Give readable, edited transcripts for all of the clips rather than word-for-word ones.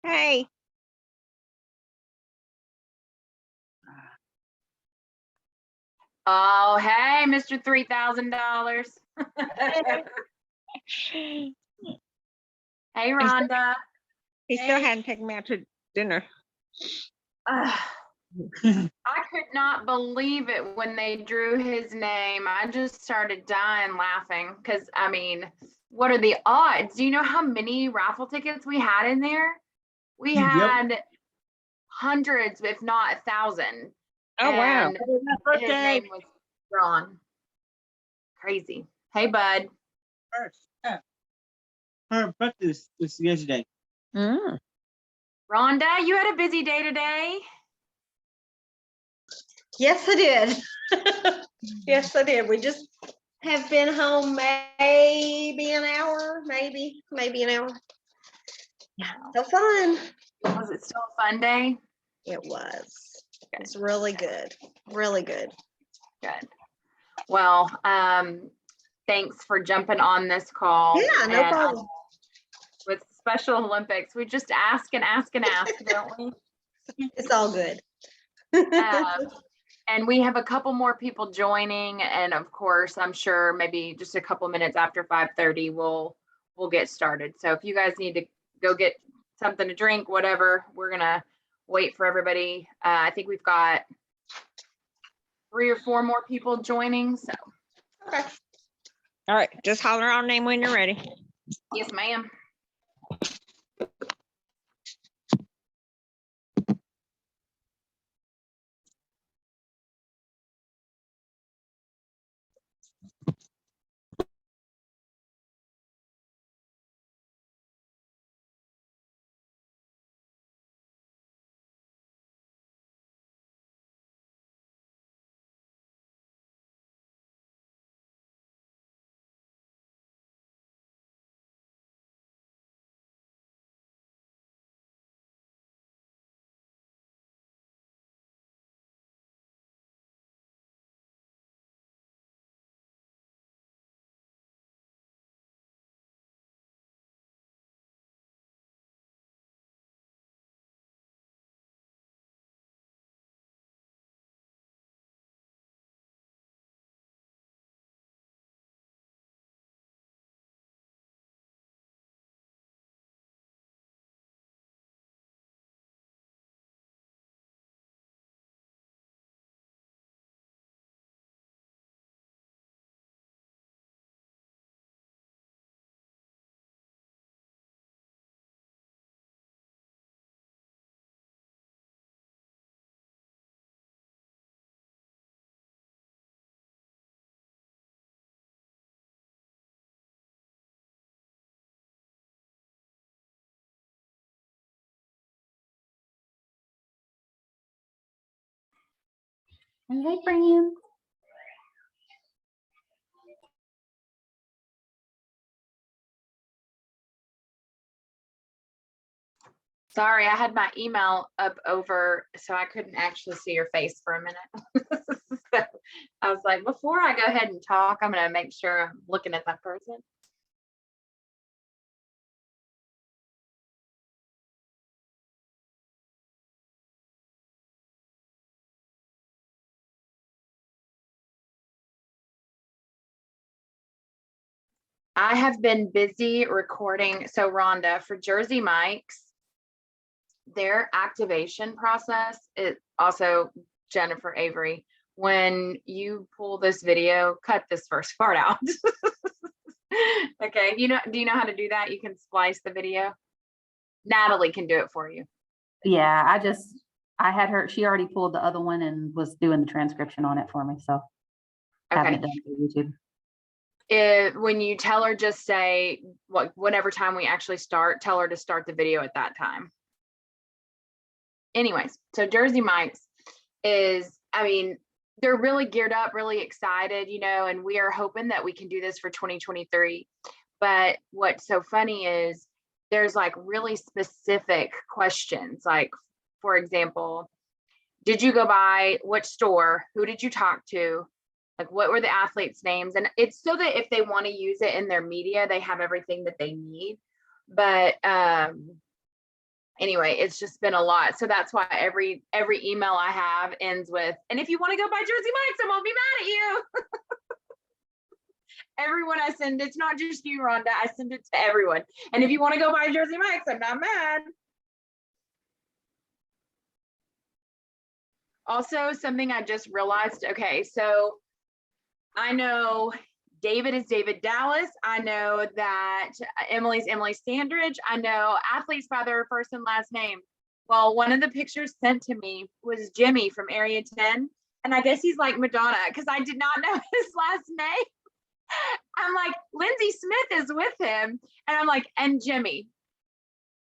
Hey. Oh, hey, Mr. $3,000. Hey, Rhonda. He still hadn't taken me out to dinner. I could not believe it when they drew his name. I just started dying laughing because, I mean, what are the odds? Do you know how many raffle tickets we had in there? We had hundreds, if not 1,000. Oh, wow. And his name was drawn. Crazy. Hey, bud. Her birthday was yesterday. Mm. Rhonda, you had a busy day today. Yes, I did. Yes, I did. We just have been home maybe an hour, maybe an hour. So fun. Was it still a fun day? It was. It's really good. Really good. Good. Well, thanks for jumping on this call. Yeah, no problem. With Special Olympics, we just ask and ask and ask, don't we? It's all good. And we have a couple more people joining, and of course, I'm sure maybe just a couple minutes after 5:30, we'll get started. So if you guys need to go get something to drink, whatever, we're gonna wait for everybody. I think we've got 3 or 4 more people joining. So. Okay. All right, just holler our name when you're ready. Yes, ma'am. Hey, Fran. Sorry, I had my email up over, so I couldn't actually see your face for a minute. So I was like, before I go ahead and talk, I'm going to make sure I'm looking at that person. I have been busy recording. So Rhonda, for Jersey Mike's, their activation process, it also Jennifer Avery, when you pull this video, cut this first part out. Okay, do you know how to do that? You can splice the video. Natalie can do it for you. Yeah, I had her, she already pulled the other one and was doing the transcription on it for me, so having it done for YouTube. When you tell her, just say whatever time we actually start, tell her to start the video at that time. Anyways, so Jersey Mike's is, I mean, they're really geared up, really excited, and we are hoping that we can do this for 2023. But what's so funny is there's like really specific questions. Like, for example, did you go by which store? Who did you talk to? Like, what were the athletes' names? And it's so that if they want to use it in their media, they have everything that they need. But anyway, it's just been a lot. So that's why every email I have ends with, and if you want to go buy Jersey Mike's, I won't be mad at you. Everyone I send, it's not just you, Rhonda. I send it to everyone. And if you want to go buy Jersey Mike's, I'm not mad. Also, something I just realized, okay, so I know David is David Dallas. I know that Emily's Emily Sandridge. I know athletes by their first and last name. Well, one of the pictures sent to me was Jimmy from Area 10. And I guess he's like Madonna because I did not know his last name. I'm like, Lindsay Smith is with him. And I'm like, and Jimmy.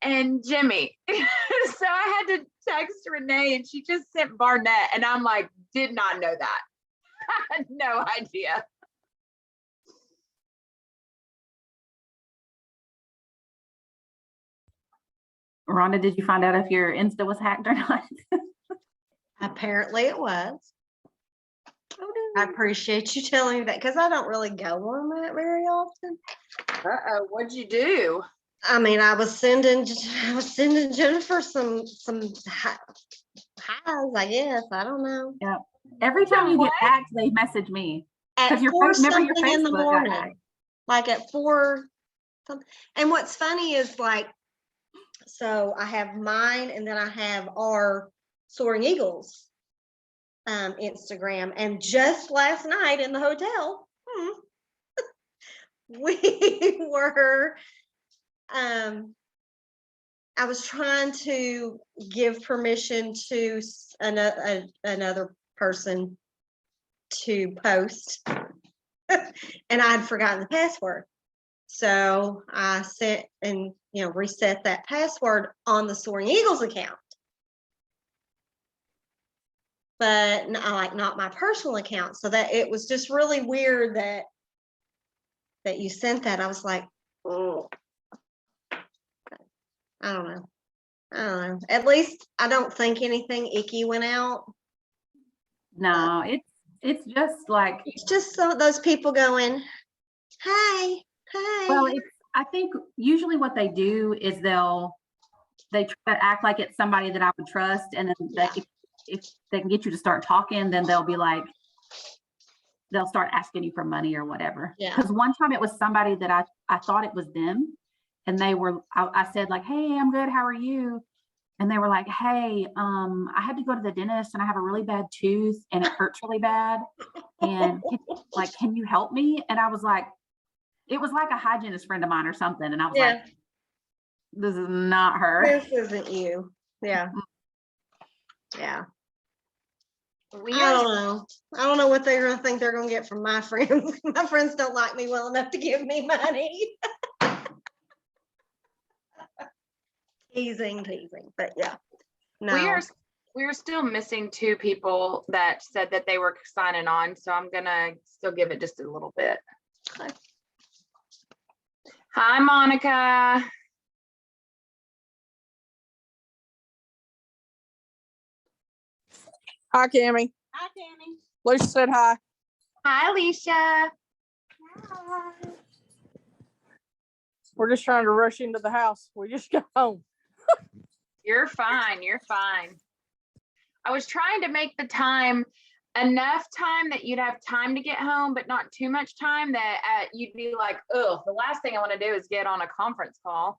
And Jimmy. So I had to text Renee and she just sent Barnett. And I'm like, did not know that. I had no idea. Rhonda, did you find out if your Insta was hacked or not? Apparently it was. I appreciate you telling me that because I don't really go on that very often. Uh-oh, what'd you do? I mean, I was sending Jennifer some highs, I guess. I don't know. Yeah. Every time you get hacked, they message me. At 'Cause your 4 remember your something in the Facebook got morning, hacked. like at 4 something. And what's funny is like, so I have mine and then I have our Soaring Eagles Instagram. And just last night in the hotel, we were, I was trying to give permission to another person to post and I'd forgotten the password. So I sent and, reset that password on the Soaring Eagles account. But not my personal account. So that it was just really weird that you sent that. I was like, oh, I don't know. At least I don't think anything icky went out. No, it's just like, It's just some of those people going, hi. well, I think usually what they do is they try to act like it's somebody that I would trust, and then if they can get you to start talking, then they'll be like, they'll start asking you for money or whatever. Yeah. Because one time it was somebody that I thought it was them, and I said like, hey, I'm good, how are you? And they were like, hey, I had to go to the dentist and I have a really bad tooth and it hurts really bad. And can you help me? And I was like, it was like a hygienist friend of mine or something. And I was like, this is not her. This isn't you. Yeah. Yeah. I don't know what they're going to think they're going to get from my friends. My friends don't like me well enough to give me money. Teasing, but yeah. No. We are still missing 2 people that said that they were signing on, so I'm gonna still give it just a little bit. Okay. Hi, Monica. Hi, Cammie. Hi, Tammy. Lucia said hi. Hi, Alicia. We're just trying to rush into the house. We just got home. You're fine. You're fine. I was trying to make the time enough time that you'd have time to get home, but not too much time that you'd be like, oh, the last thing I want to do is get on a conference call.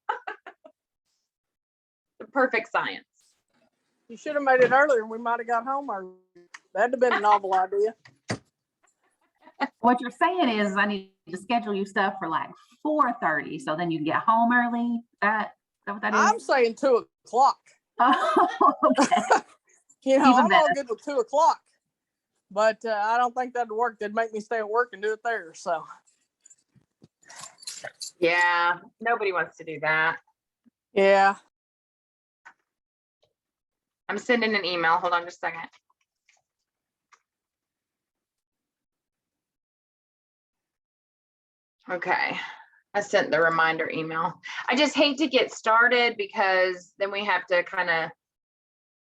The perfect science. You should have made it earlier. We might have got home early. That'd have been a novel idea. What you're saying is I need to schedule you stuff for like 4:30, so then you can get home early. Is that what that is? I'm saying 2 o'clock. Oh, okay. You know, Even I'm better. all good with 2 o'clock, but I don't think that'd work. They'd make me stay at work and do it there. So Yeah, nobody wants to do that. yeah. I'm sending an email. Hold on just a second. Okay, I sent the reminder email. I just hate to get started because then we have to kind of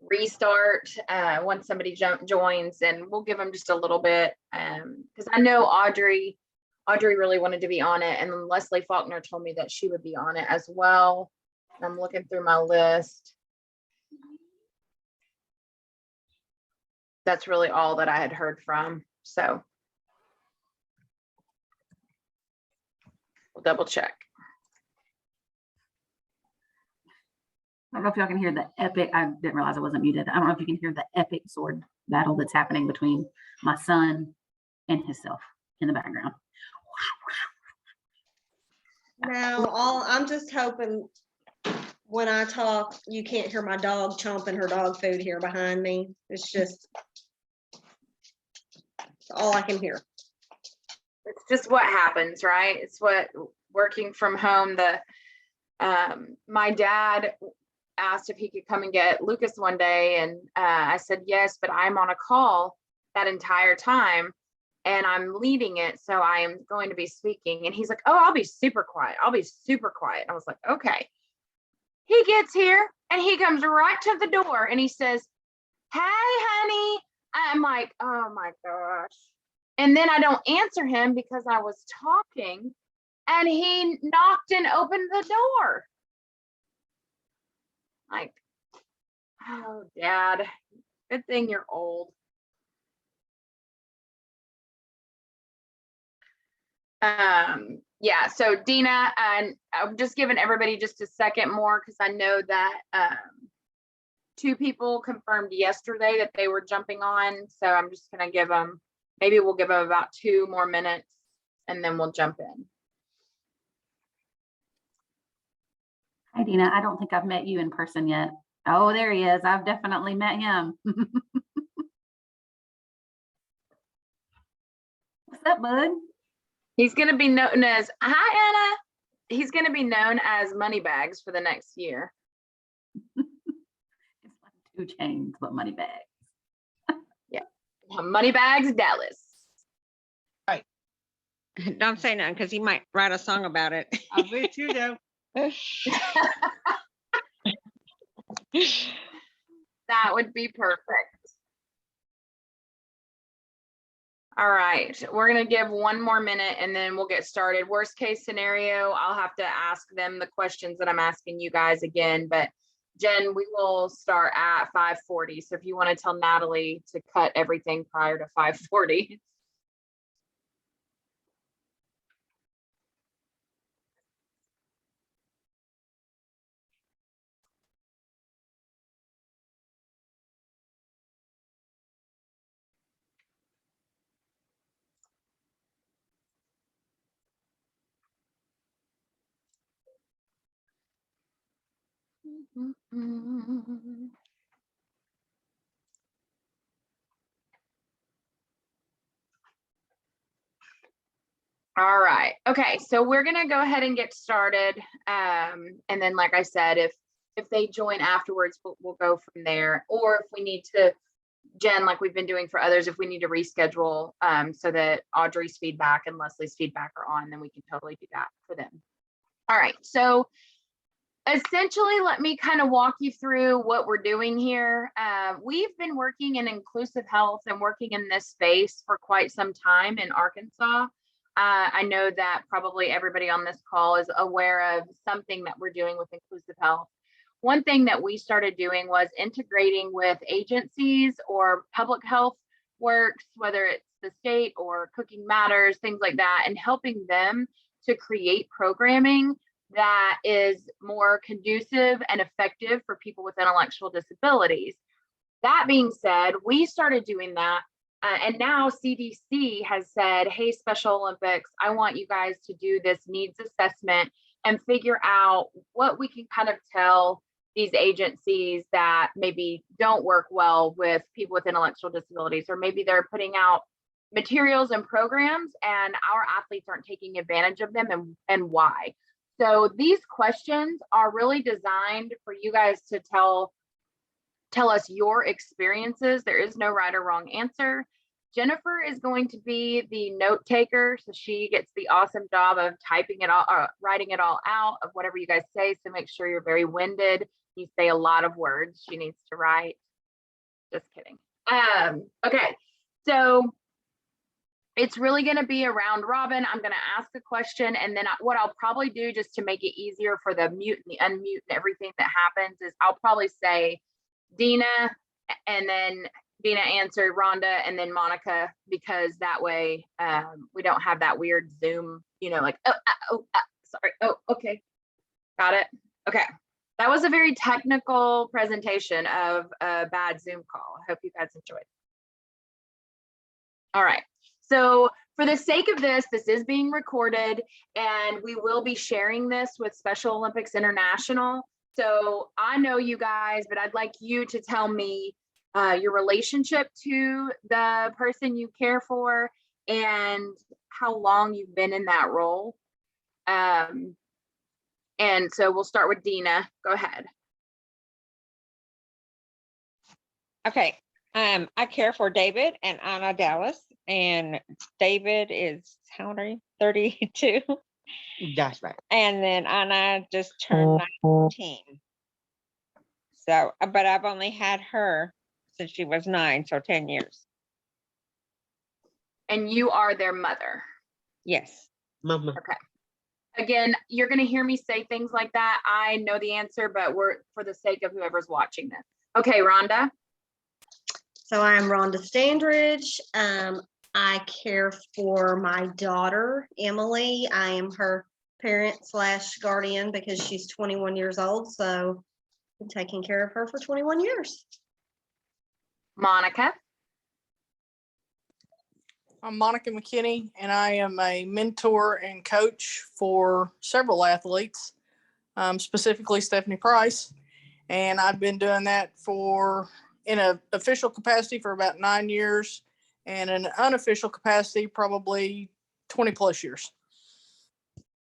restart once somebody joins, and we'll give them just a little bit because I know Audrey really wanted to be on it, and then Leslie Faulkner told me that she would be on it as well. I'm looking through my list. That's really all that I had heard from. So we'll double check. I don't know if y'all can hear the epic, I didn't realize I wasn't muted. I don't know if you can hear the epic sword battle that's happening between my son and himself in the background. Now, I'm just hoping when I talk, you can't hear my dog chomping her dog food here behind me. It's just it's all I can hear. It's just what happens, right? It's what working from home. My dad asked if he could come and get Lucas one day, and I said yes, but I'm on a call that entire time and I'm leading it, so I am going to be speaking. And he's like, oh, I'll be super quiet. I'll be super quiet. I was like, okay. He gets here and he comes right to the door and he says, hey, honey. I'm like, oh my gosh. And then I don't answer him because I was talking, and he knocked and opened the door. Like, oh, Dad, good thing you're old. Yeah, so Dina, and I'm just giving everybody just a second more because I know that 2 people confirmed yesterday that they were jumping on. So I'm just gonna give them, maybe we'll give them about 2 more minutes and then we'll jump in. Hi, Dina. I don't think I've met you in person yet. Oh, there he is. I've definitely met him. What's up, bud? He's gonna be known as, hi, Anna. He's gonna be known as Moneybags for the next year. It's like 2 chains, but money bags. Moneybags Dallas. Don't say nothing because he might write a song about it. I'm with you though. That would be perfect. All right, we're gonna give 1 more minute and then we'll get started. Worst case scenario, I'll have to ask them the questions that I'm asking you guys again, but Jen, we will start at 5:40. So if you want to tell Natalie to cut everything prior to 5:40. All right. Okay. So we're going to go ahead and get started. And then, like I said, if they join afterwards, we'll go from there. Or if we need to, Jen, like we've been doing for others, if we need to reschedule so that Audrey's feedback and Leslie's feedback are on, then we can totally do that for them. All right. So essentially, let me kind of walk you through what we're doing here. We've been working in inclusive health and working in this space for quite some time in Arkansas. I know that probably everybody on this call is aware of something that we're doing with inclusive health. One thing that we started doing was integrating with agencies or public health works, whether it's the state or Cooking Matters, things like that, and helping them to create programming that is more conducive and effective for people with intellectual disabilities. That being said, we started doing that. And now CDC has said, hey, Special Olympics, I want you guys to do this needs assessment and figure out what we can kind of tell these agencies that maybe don't work well with people with intellectual disabilities, or maybe they're putting out materials and programs and our athletes aren't taking advantage of them, and why. So these questions are really designed for you guys to tell us your experiences. There is no right or wrong answer. Jennifer is going to be the note taker, so she gets the awesome job of typing it all, writing it all out of whatever you guys say. So make sure you're very winded. You say a lot of words. She needs to write. Just kidding. Okay, so it's really going to be a round robin. I'm going to ask a question, and then what I'll probably do, just to make it easier for the mute and the unmute and everything that happens, is I'll probably say Dina, and then Dina answered, Rhonda, and then Monica, because that way we don't have that weird Zoom, like, sorry. Oh, okay. Got it. Okay. That was a very technical presentation of a bad Zoom call. I hope you guys enjoyed. All right. So for the sake of this is being recorded, and we will be sharing this with Special Olympics International. So I know you guys, but I'd like you to tell me your relationship to the person you care for and how long you've been in that role. And so we'll start with Dina. Go ahead. Okay. I care for David and Anna Dallas, and David is, how old are you? 32. That's right. And then Anna just turned 19. So, but I've only had her since she was 9, so 10 years. And you are their mother. Yes. Mama. Again, you're going to hear me say things like that. I know the answer, but we're for the sake of whoever's watching this. Okay, Rhonda. So I'm Rhonda Standridge. I care for my daughter, Emily. I am her parent / guardian because she's 21 years old. So I've been taking care of her for 21 years. Monica. I'm Monica McKinney, and I am a mentor and coach for several athletes, specifically Stephanie Price. And I've been doing that in an official capacity for about 9 years, and in an unofficial capacity, probably 20 plus years.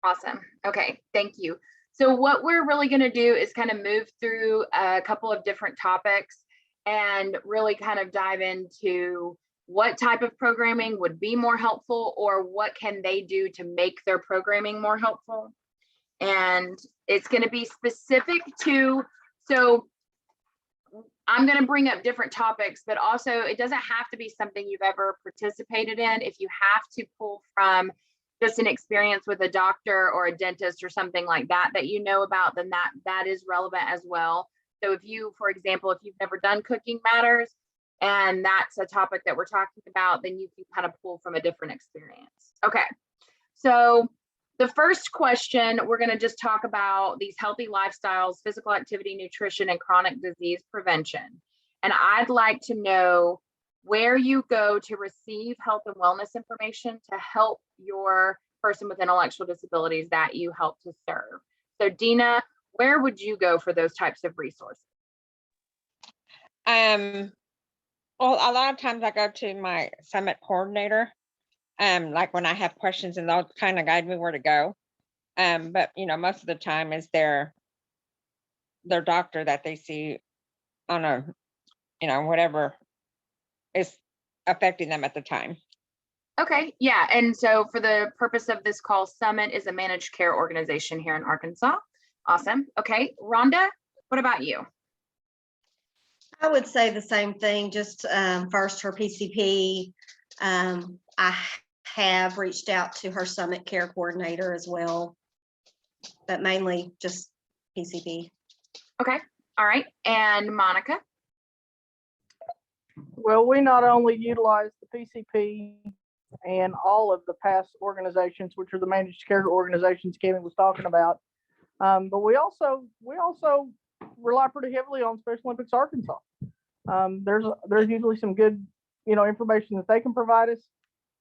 Awesome. Okay, thank you. So what we're really going to do is kind of move through a couple of different topics and really kind of dive into what type of programming would be more helpful, or what can they do to make their programming more helpful. And it's going to be specific to, so I'm going to bring up different topics, but also it doesn't have to be something you've ever participated in. If you have to pull from just an experience with a doctor or a dentist or something like that you know about, then that is relevant as well. So if you, for example, if you've never done Cooking Matters and that's a topic that we're talking about, then you can kind of pull from a different experience. Okay, so the first question, we're going to just talk about these healthy lifestyles, physical activity, nutrition, and chronic disease prevention. And I'd like to know where you go to receive health and wellness information to help your person with intellectual disabilities that you help to serve. So Dina, where would you go for those types of resources? Well, a lot of times I go to my summit coordinator, like when I have questions, and they'll kind of guide me where to go. But most of the time is their doctor that they see on a, whatever is affecting them at the time. Okay, yeah. And so for the purpose of this call, Summit is a managed care organization here in Arkansas. Awesome. Okay, Rhonda, what about you? I would say the same thing, just first her PCP. I have reached out to her Summit Care Coordinator as well, but mainly just PCP. Okay, all right. And Monica? Well, we not only utilize the PCP and all of the past organizations, which are the managed care organizations Kevin was talking about, but we also rely pretty heavily on Special Olympics Arkansas. There's usually some good information that they can provide us,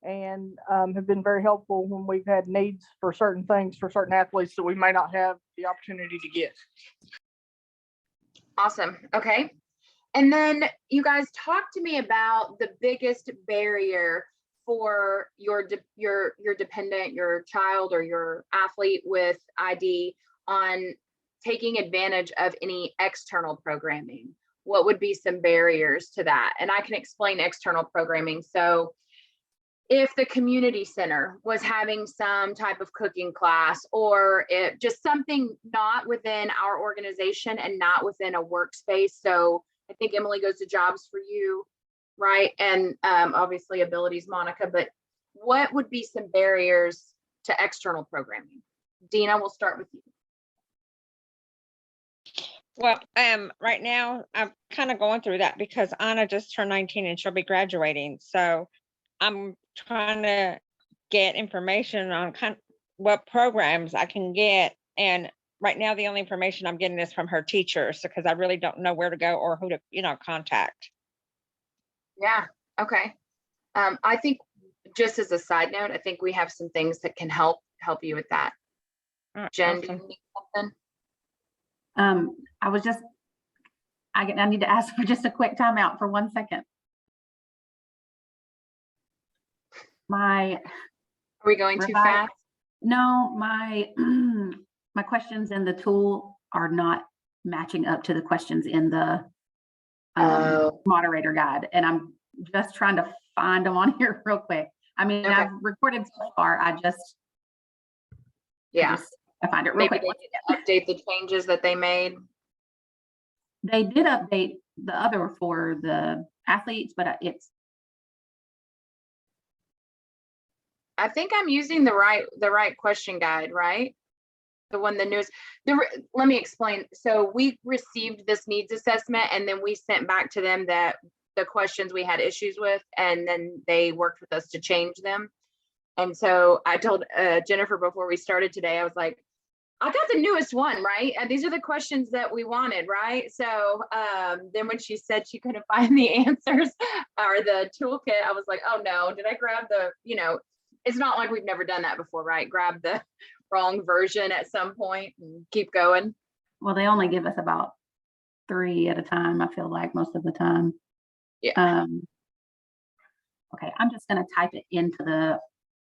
and have been very helpful when we've had needs for certain things for certain athletes that we may not have the opportunity to get. Awesome. Okay. And then you guys talk to me about the biggest barrier for your dependent, your child, or your athlete with ID on taking advantage of any external programming. What would be some barriers to that? And I can explain external programming. So if the community center was having some type of cooking class, or it just something not within our organization and not within a workspace. So I think Emily goes to Jobs for You, right? And obviously Abilities, Monica, but what would be some barriers to external programming? Dina, we'll start with you. Well, right now I'm kind of going through that because Anna just turned 19 and she'll be graduating. So I'm trying to get information on what programs I can get. And right now, the only information I'm getting is from her teachers because I really don't know where to go or who to, contact. Yeah, okay. I think just as a side note, I think we have some things that can help you with that. Jen, do you Awesome. need something? I need to ask for just a quick timeout for 1 second. Are we going too fast? No, my my questions in the tool are not matching up to the questions in the moderator guide, and I'm just trying to find them on here real quick. I mean, Okay. I've recorded so far. I find it real Maybe quick. they need to update the changes that they made. They did update the other for the athletes, but I think I'm using the right question guide, right? The one, the newest. Let me explain. So we received this needs assessment, and then we sent back to them that the questions we had issues with, and then they worked with us to change them. And so I told Jennifer before we started today, I was like, I got the newest one, right? And these are the questions that we wanted, right? So then when she said she couldn't find the answers or the toolkit, I was like, oh no, did I grab it's not like we've never done that before, right? Grab the wrong version at some point and keep going. well, they only give us about 3 at a time, I feel like, most of the time. Yeah. Okay, I'm just gonna type it into the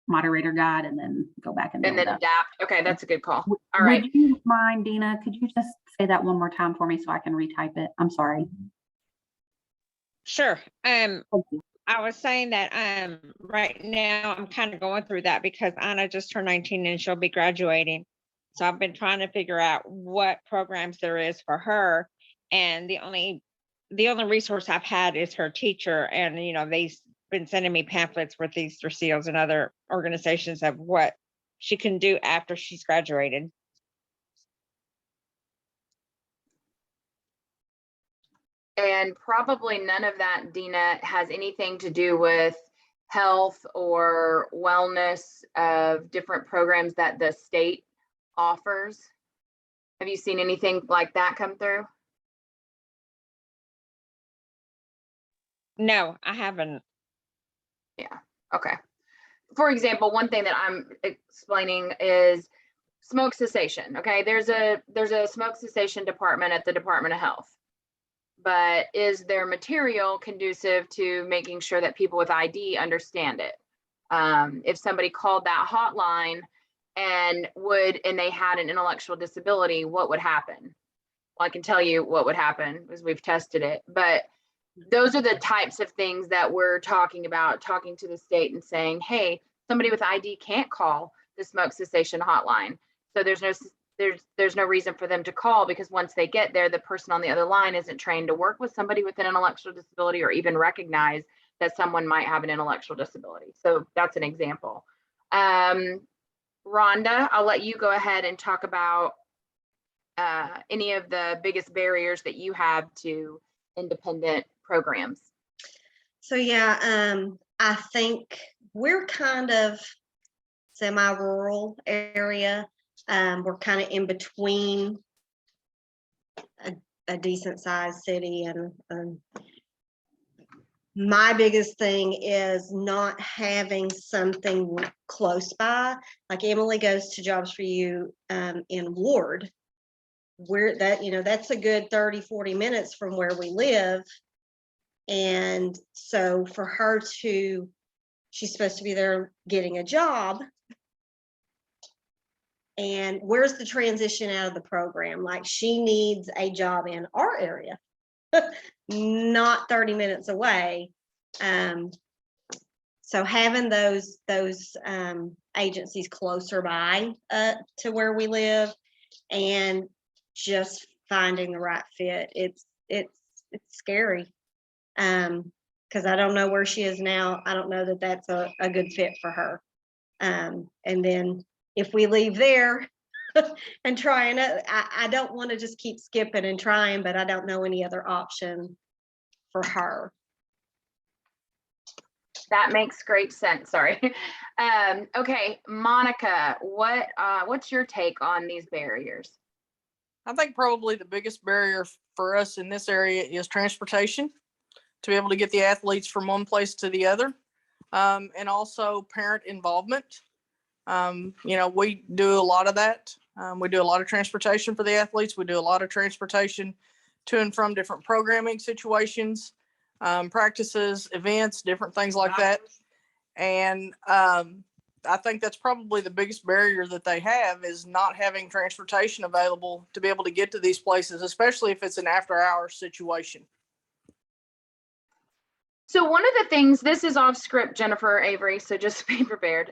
moderator guide and then go back and And then adapt. Okay, that's a good call. All right. Would you mind, Dina, could you just say that one more time for me so I can retype it? I'm sorry. Sure. Thank you. I was saying that right now I'm kind of going through that because Anna just turned 19 and she'll be graduating. So I've been trying to figure out what programs there is for her. And the only resource I've had is her teacher. And they've been sending me pamphlets with these Seals and other organizations of what she can do after she's graduated. And probably none of that, Dina, has anything to do with health or wellness of different programs that the state offers. Have you seen anything like that come through? No, I haven't. Yeah, okay. For example, one thing that I'm explaining is smoke cessation. Okay, there's a smoke cessation department at the Department of Health. But is their material conducive to making sure that people with ID understand it? If somebody called that hotline and they had an intellectual disability, what would happen? Well, I can tell you what would happen because we've tested it, but those are the types of things that we're talking about, talking to the state and saying, hey, somebody with ID can't call the smoke cessation hotline. So there's no reason for them to call, because once they get there, the person on the other line isn't trained to work with somebody with an intellectual disability or even recognize that someone might have an intellectual disability. So that's an example. Rhonda, I'll let you go ahead and talk about any of the biggest barriers that you have to independent programs. So yeah, I think we're kind of semi-rural area. We're kind of in between a decent sized city, and my biggest thing is not having something close by. Like Emily goes to Jobs for You in Ward, where that's a good 30-40 minutes from where we live. And so for her she's supposed to be there getting a job. And where's the transition out of the program? Like, she needs a job in our area, not 30 minutes away. So having those agencies closer by to where we live, and just finding the right fit, it's scary. Because I don't know where she is now. I don't know that that's a good fit for her. And then if we leave there and try another, I don't want to just keep skipping and trying, but I don't know any other option for her. That makes great sense. Sorry. Okay, Monica, what's your take on these barriers? I think probably the biggest barrier for us in this area is transportation, to be able to get the athletes from one place to the other, and also parent involvement. We do a lot of that. We do a lot of transportation for the athletes. We do a lot of transportation to and from different programming situations, practices, events, different things like that. And I think that's probably the biggest barrier that they have, is not having transportation available to be able to get to these places, especially if it's an after hours situation. So one of the things, this is off script, Jennifer Avery, so just be prepared.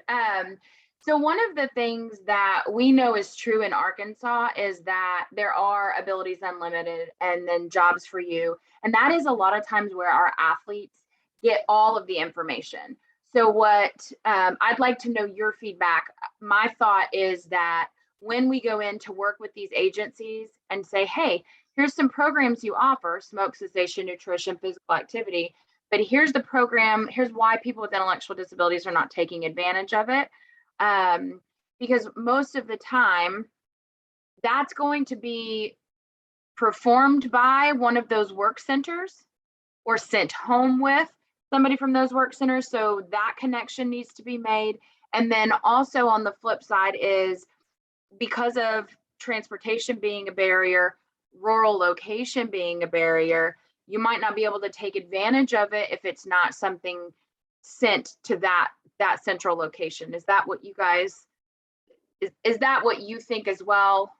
So one of the things that we know is true in Arkansas is that there are Abilities Unlimited and then Jobs for You. And that is a lot of times where our athletes get all of the information. So what I'd like to know your feedback. My thought is that when we go in to work with these agencies and say, hey, here's some programs you offer: smoke cessation, nutrition, physical activity, but here's the program, here's why people with intellectual disabilities are not taking advantage of it. Because most of the time, that's going to be performed by one of those work centers or sent home with somebody from those work centers. So that connection needs to be made. And then also on the flip side is, because of transportation being a barrier, rural location being a barrier, you might not be able to take advantage of it if it's not something sent to that central location. Is that what you guys, is that what you think as well?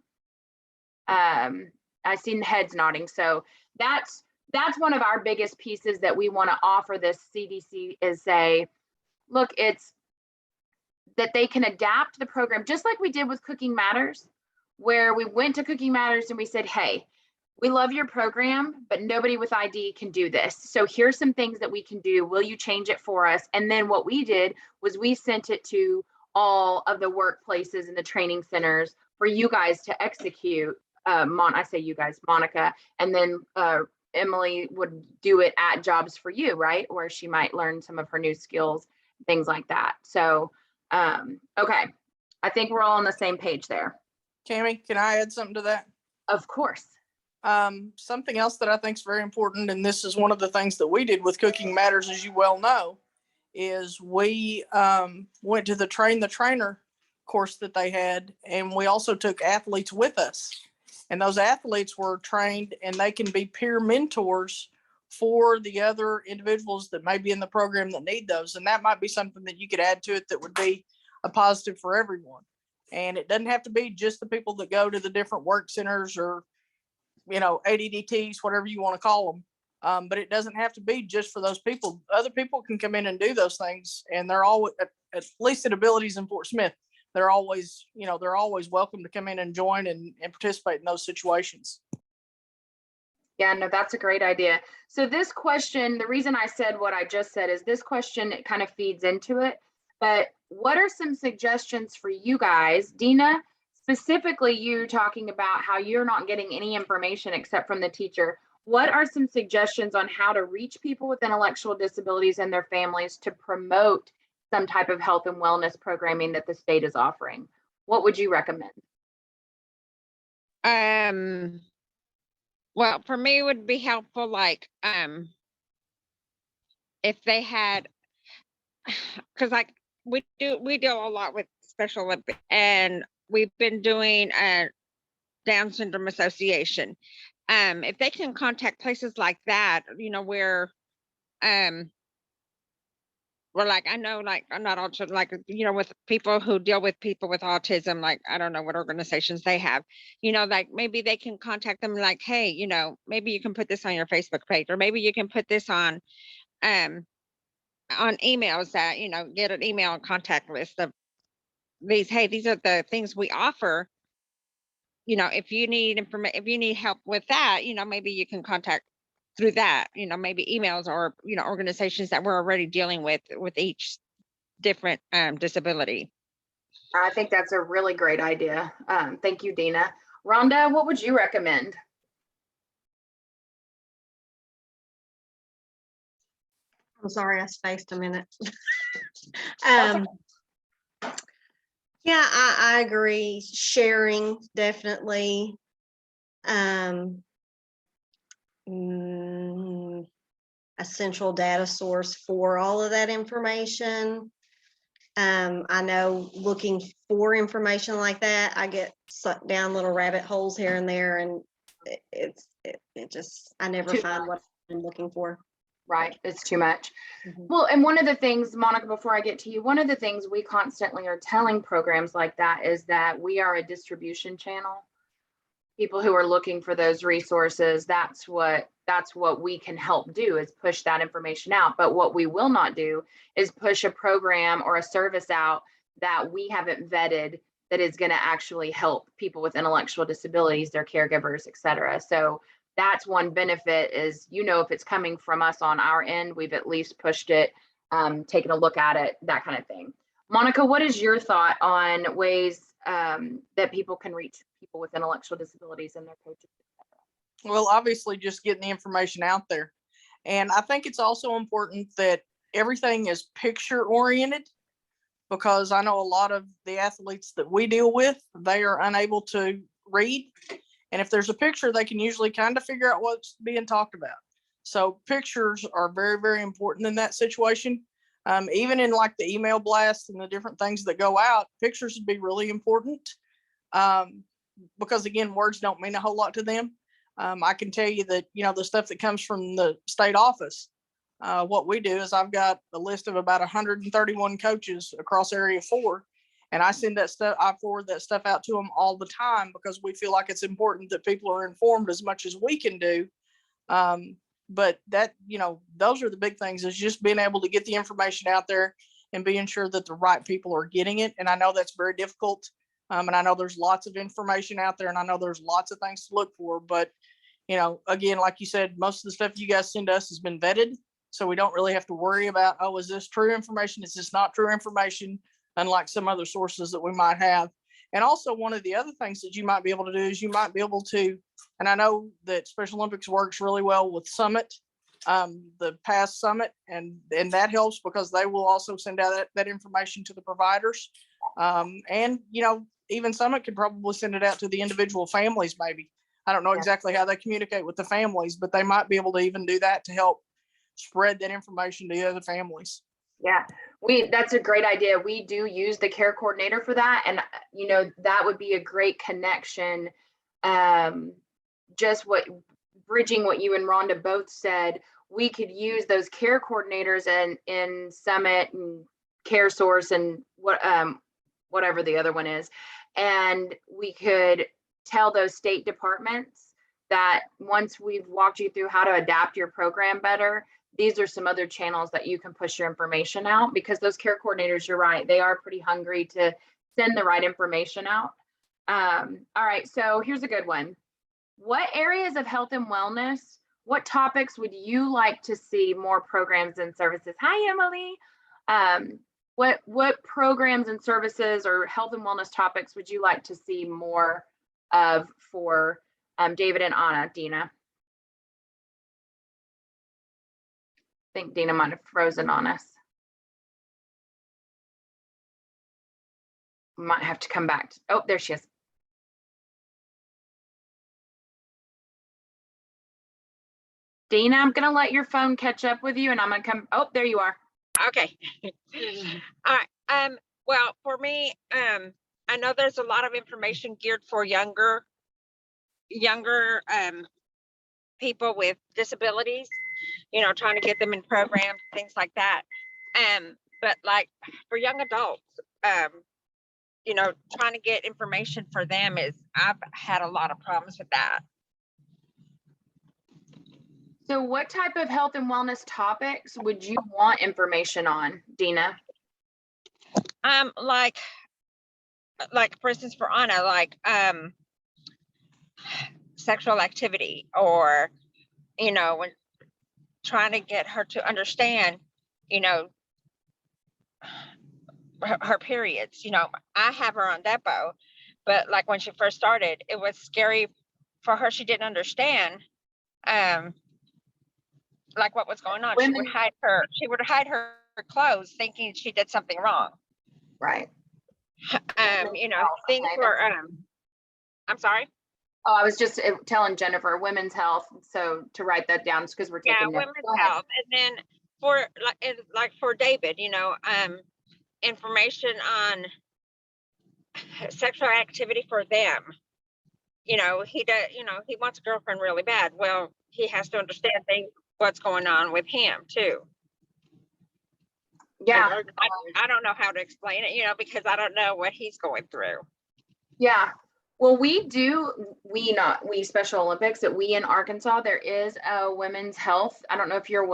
I've seen heads nodding. So that's one of our biggest pieces that we want to offer this CDC, is say, look, it's that they can adapt the program, just like we did with Cooking Matters, where we went to Cooking Matters and we said, hey, we love your program, but nobody with ID can do this. So here's some things that we can do. Will you change it for us? And then what we did was we sent it to all of the workplaces and the training centers for you guys to execute. I say you guys, Monica, and then Emily would do it at Jobs for You, right? Where she might learn some of her new skills, things like that. So, okay. I think we're all on the same page there. Cammie, can I add something to that? Of course. Something else that I think is very important, and this is one of the things that we did with Cooking Matters, as you well know, is we went to the Train the Trainer course that they had, and we also took athletes with us. And those athletes were trained, and they can be peer mentors for the other individuals that may be in the program that need those. And that might be something that you could add to it that would be a positive for everyone. And it doesn't have to be just the people that go to the different work centers or, ADDTs, whatever you want to call them. But it doesn't have to be just for those people. Other people can come in and do those things. And they're always, at least at Abilities in Fort Smith, they're always welcome to come in and join and participate in those situations. Yeah, no, that's a great idea. So this question, the reason I said what I just said is this question, it kind of feeds into it. But what are some suggestions for you guys, Dina, specifically you talking about how you're not getting any information except from the teacher? What are some suggestions on how to reach people with intellectual disabilities and their families to promote some type of health and wellness programming that the state is offering? What would you recommend? Well, for me, it would be helpful, like, if they had, because like we do a lot with Special Olympics, and we've been doing Down Syndrome Association. If they can contact places like that, where we're like, I know, like, I'm not also like, with people who deal with people with autism, like, I don't know what organizations they have, like maybe they can contact them like, hey, maybe you can put this on your Facebook page, or maybe you can put this on emails that, get an email contact list of these, hey, these are the things we offer. If you need information, if you need help with that, maybe you can contact through that, maybe emails or, organizations that we're already dealing with each different disability. I think that's a really great idea. Thank you, Dina. Rhonda, what would you recommend? I'm sorry, I spaced a minute. That's Yeah, I agree. Sharing, definitely. A central data source for all of that information. I know looking for information like that, I get sucked down little rabbit holes here and there, and I never Too find what I'm looking for. Right, it's too much. Mhm. Well, and one of the things, Monica, before I get to you, one of the things we constantly are telling programs like that is that we are a distribution channel. People who are looking for those resources, that's what we can help do, is push that information out. But what we will not do is push a program or a service out that we haven't vetted that is going to actually help people with intellectual disabilities, their caregivers, et cetera. So that's one benefit is, if it's coming from us on our end, we've at least pushed it, taken a look at it, that kind of thing. Monica, what is your thought on ways that people can reach people with intellectual disabilities and their coaches? Well, obviously just getting the information out there. And I think it's also important that everything is picture oriented, because I know a lot of the athletes that we deal with, they are unable to read. And if there's a picture, they can usually kind of figure out what's being talked about. So pictures are very, very important in that situation. Even in like the email blasts and the different things that go out, pictures would be really important. Because again, words don't mean a whole lot to them. I can tell you that, the stuff that comes from the state office, what we do is I've got a list of about 131 coaches across Area 4, and I forward that stuff out to them all the time, because we feel like it's important that people are informed as much as we can do. But that, those are the big things, is just being able to get the information out there and being sure that the right people are getting it. And I know that's very difficult. And I know there's lots of information out there, and I know there's lots of things to look for, but again, like you said, most of the stuff you guys send us has been vetted. So we don't really have to worry about, oh, is this true information? Is this not true information? Unlike some other sources that we might have. And also one of the other things that you might be able to do is you might be able to, and I know that Special Olympics works really well with Summit, the past Summit, and that helps because they will also send out that information to the providers. And, even Summit could probably send it out to the individual families, maybe. I don't know exactly how they communicate with the families, but they might be able to even do that to help spread that information to the other families. Yeah, that's a great idea. We do use the care coordinator for that. And, that would be a great connection. Just bridging what you and Rhonda both said, we could use those care coordinators in Summit and Care Source and whatever the other one is. And we could tell those state departments that once we've walked you through how to adapt your program better, these are some other channels that you can push your information out, because those care coordinators, you're right, they are pretty hungry to send the right information out. All right, so here's a good one. What areas of health and wellness, what topics would you like to see more programs and services? Hi, Emily. What programs and services or health and wellness topics would you like to see more of for David and Anna? Dina? I think Dina might have frozen on us. Might have to come back. Oh, there she is. Dina, I'm going to let your phone catch up with you, and I'm going to come. Oh, there you are. Okay. All right. Well, for me, I know there's a lot of information geared for younger people with disabilities, trying to get them in programs, things like that. But like for young adults, trying to get information for them I've had a lot of problems with that. So what type of health and wellness topics would you want information on, Dina? Like for instance, for Anna, like sexual activity, or when trying to get her to understand, you know, her periods. You know, I have her on depot, but like when she first started, it was scary for her. She didn't understand, like what was going on. She would Women, hide her clothes thinking she did something wrong. right. Women's You know, health, things okay, were, that's- I'm sorry. Oh, I was just telling Jennifer, women's health. So to write that down, because we're Yeah, taking notes. women's Go ahead. health. And then for like for David, you know, information on sexual activity for them. You know, he does, you know, he wants a girlfriend really bad. Well, he has to understand what's going on with him too. Yeah. I don't know how to explain it, you know, because I don't know what he's going through. Yeah. Well, we Special Olympics that we in Arkansas, there is a women's health. I don't know if you're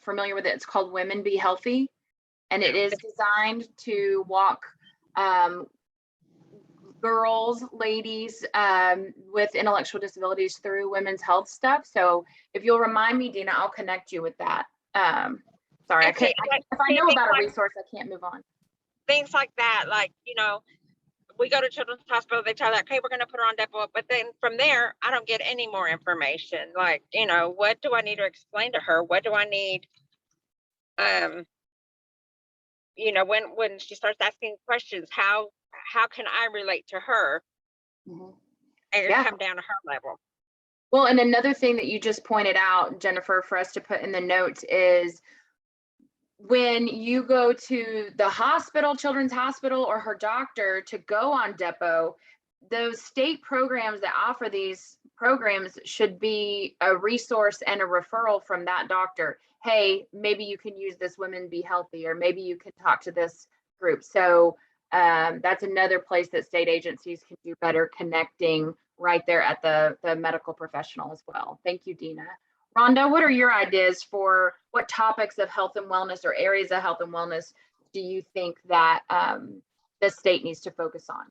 familiar with it. It's called Women Be Healthy. And it is designed to walk girls, ladies with intellectual disabilities through women's health stuff. So if you'll remind me, Dina, I'll connect you with that. Sorry, if I know about a resource, I can't move on. Things like that, like, you know, we go to Children's Hospital, they tell her, okay, we're going to put her on depot. But then from there, I don't get any more information. Like, you know, what do I need to explain to her? What do I need? You know, when she starts asking questions, how can I relate to her and come down to her level? Well, and another thing that you just pointed out, Jennifer, for us to put in the notes is when you go to the hospital, Children's Hospital, or her doctor to go on depot, those state programs that offer these programs should be a resource and a referral from that doctor. Hey, maybe you can use this Women Be Healthy, or maybe you can talk to this group. So that's another place that state agencies can do better, connecting right there at the medical professional as well. Thank you, Dina. Rhonda, what are your ideas for what topics of health and wellness or areas of health and wellness do you think that the state needs to focus on?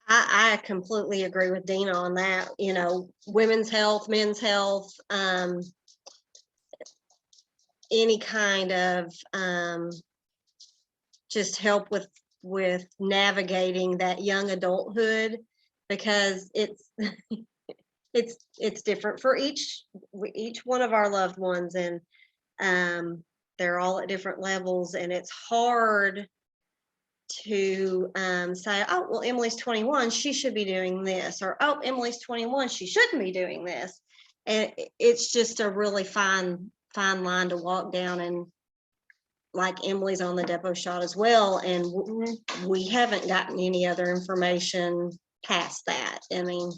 I completely agree with Dina on that. You know, women's health, men's health, any kind of just help with navigating that young adulthood, because it's it's different for each one of our loved ones, and they're all at different levels, and it's hard to say, oh, well, Emily's 21, she should be doing this, or oh, Emily's 21, she shouldn't be doing this. And it's just a really fine line to walk down. And like Emily's on the depot shot as well, and we haven't gotten any other information past that. I mean,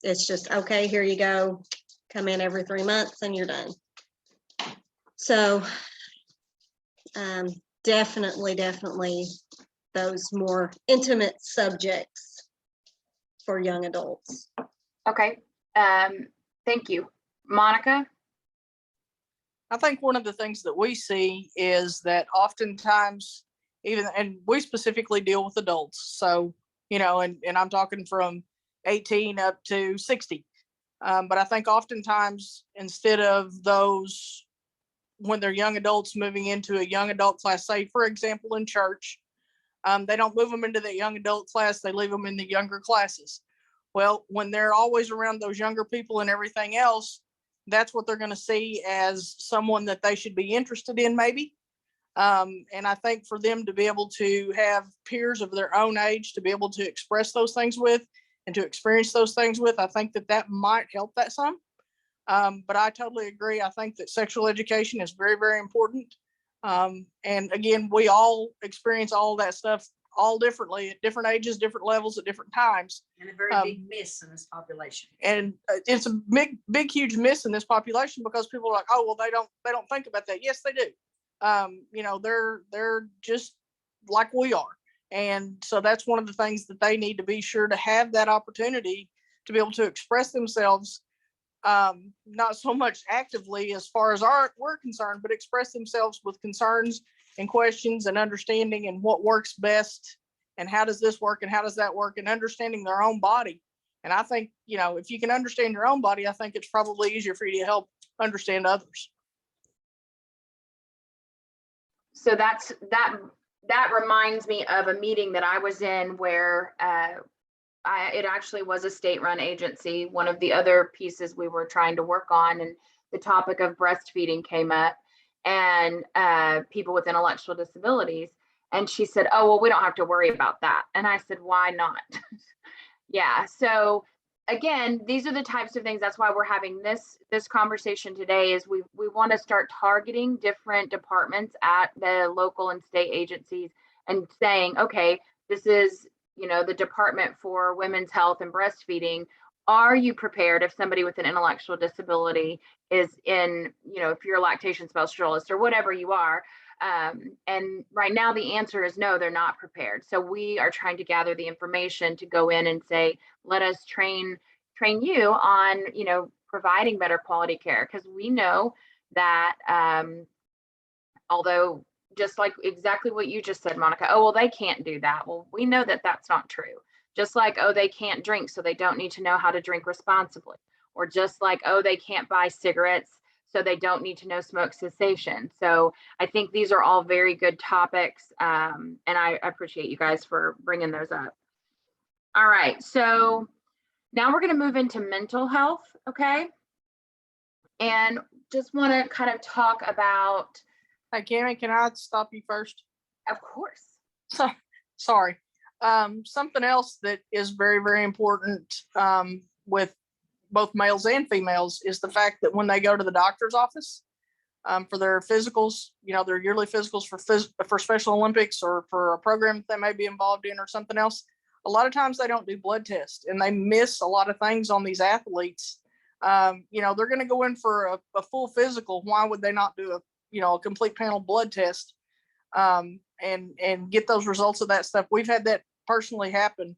it's just, okay, here you go, come in every 3 months and you're done. So definitely those more intimate subjects for young adults. Okay, thank you. Monica? I think one of the things that we see is that oftentimes, and we specifically deal with adults. So, you know, and I'm talking from 18 up to 60. But I think oftentimes, instead of those, when they're young adults moving into a young adult class, say, for example, in church, they don't move them into the young adult class, they leave them in the younger classes. Well, when they're always around those younger people and everything else, that's what they're going to see as someone that they should be interested in, maybe. And I think for them to be able to have peers of their own age to be able to express those things with and to experience those things with, I think that might help that some. But I totally agree. I think that sexual education is very, very important. And again, we all experience all that stuff all differently at different ages, different levels at different times. And a very big miss in this population. And it's a big, huge miss in this population, because people are like, oh, well, they don't think about that. Yes, they do. You know, they're just like we are. And so that's one of the things that they need to be sure to have that opportunity to be able to express themselves, not so much actively as far as we're concerned, but express themselves with concerns and questions and understanding and what works best and how does this work and how does that work, and understanding their own body. And I think, you know, if you can understand your own body, I think it's probably easier for you to help understand others. So that reminds me of a meeting that I was in where it actually was a state-run agency. One of the other pieces we were trying to work on, and the topic of breastfeeding came up, and people with intellectual disabilities. And she said, "Oh, well, we don't have to worry about that." And I said, "Why not?" Yeah. So again, these are the types of things. That's why we're having this conversation today. Is we want to start targeting different departments at the local and state agencies and saying, okay, this is, the Department for Women's Health and Breastfeeding. Are you prepared if somebody with an intellectual disability is in, if you're a lactation specialist or whatever you are? And right now the answer is no, they're not prepared. So we are trying to gather the information to go in and say, let us train you on, providing better quality care. Because we know that although just like exactly what you just said, Monica, oh, well, they can't do that. Well, we know that that's not true. Just like, oh, they can't drink, so they don't need to know how to drink responsibly. Or just like, oh, they can't buy cigarettes, so they don't need to know smoke cessation. So I think these are all very good topics. And I appreciate you guys for bringing those up. All right, so now we're going to move into mental health, okay? And just want to kind of talk about. Hey, Cammie, can I stop you first? Of course. Sorry. Something else that is very, very important with both males and females is the fact that when they go to the doctor's office for their physicals, their yearly physicals for Special Olympics or for a program that they may be involved in or something else, a lot of times they don't do blood tests and they miss a lot of things on these athletes. They're going to go in for a full physical. Why would they not do a complete panel blood test and get those results of that stuff? We've had that personally happen.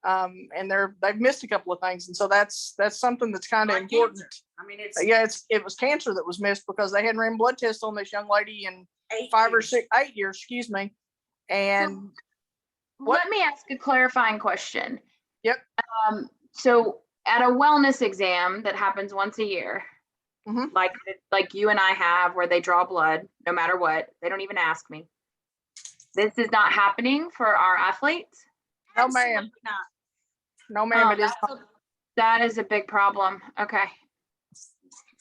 And they've missed a couple of things. And so that's something that's kind of Like important. cancer. I mean, It was cancer that was missed because they hadn't ran blood tests on this young lady in 8 years, excuse me. And let me ask a clarifying question. Yep. So at a wellness exam that happens once a year, Mhm. like you and I have, where they draw blood, no matter what, they don't even ask me. This is not happening for our athletes? No, ma'am. Absolutely not. No, ma'am, it is. That is a big problem. Okay.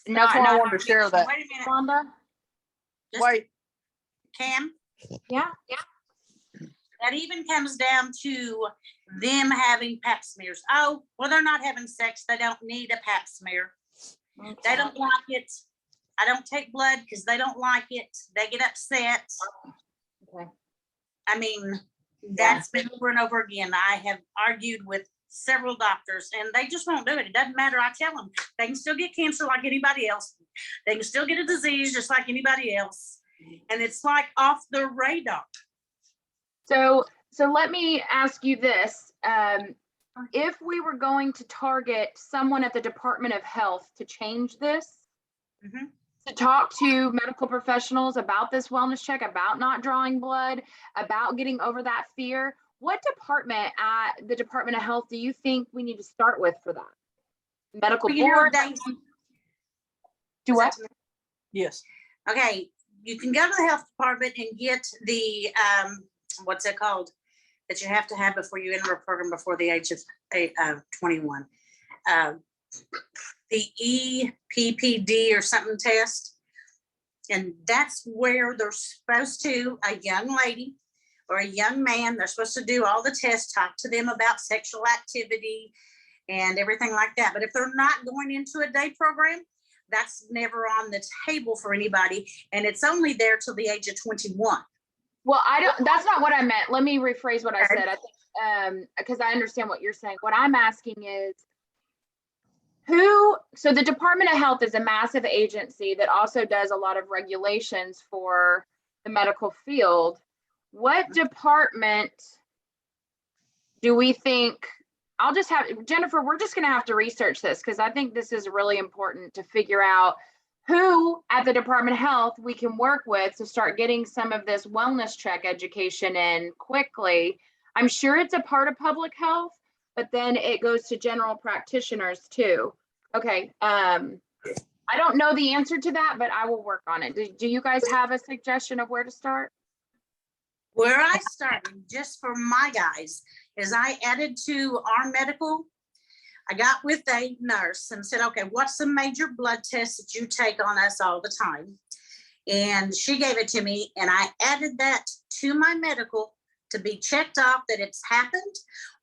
That's why I wanted to share that. Wait a minute, Wanda? just Wait, Cam, Yeah. that even comes down to them having pap smears. Oh, well, they're not having sex. They don't need a pap smear. They don't like it. I don't take blood because they don't like it. They get upset. Okay. I mean, that's been over and over again. I have argued with several doctors and they just won't do it. It doesn't matter. I tell them they can still get cancer like anybody else. They can still get a disease just like anybody else. And it's like off the radar. So let me ask you this. If we were going to target someone at the Department of Health to change this, Mhm. to talk to medical professionals about this wellness check, about not drawing blood, about getting over that fear, what department at the Department of Health do you think we need to start with for that? Medical You know, board? Do what? yes. Okay, you can go to the health department and get the, what's it called? That you have to have before you enter a program before the age of 21. The EPPD or something test. And that's where they're supposed to, a young lady or a young man, they're supposed to do all the tests, talk to them about sexual activity and everything like that. But if they're not going into a day program, that's never on the table for anybody. And it's only there till the age of 21. Well, that's not what I meant. Let me rephrase what I said. I think, because I understand what you're saying. What I'm asking is, so the Department of Health is a massive agency that also does a lot of regulations for the medical field. What department do we think, Jennifer, we're just gonna have to research this because I think this is really important to figure out who at the Department of Health we can work with to start getting some of this wellness check education in quickly. I'm sure it's a part of public health, but then it goes to general practitioners too. Okay. I don't know the answer to that, but I will work on it. Do you guys have a suggestion of where to start? Where I started, just for my guys, is I added to our medical. I got with a nurse and said, okay, what's the major blood test that you take on us all the time? And she gave it to me, and I added that to my medical to be checked off that it's happened,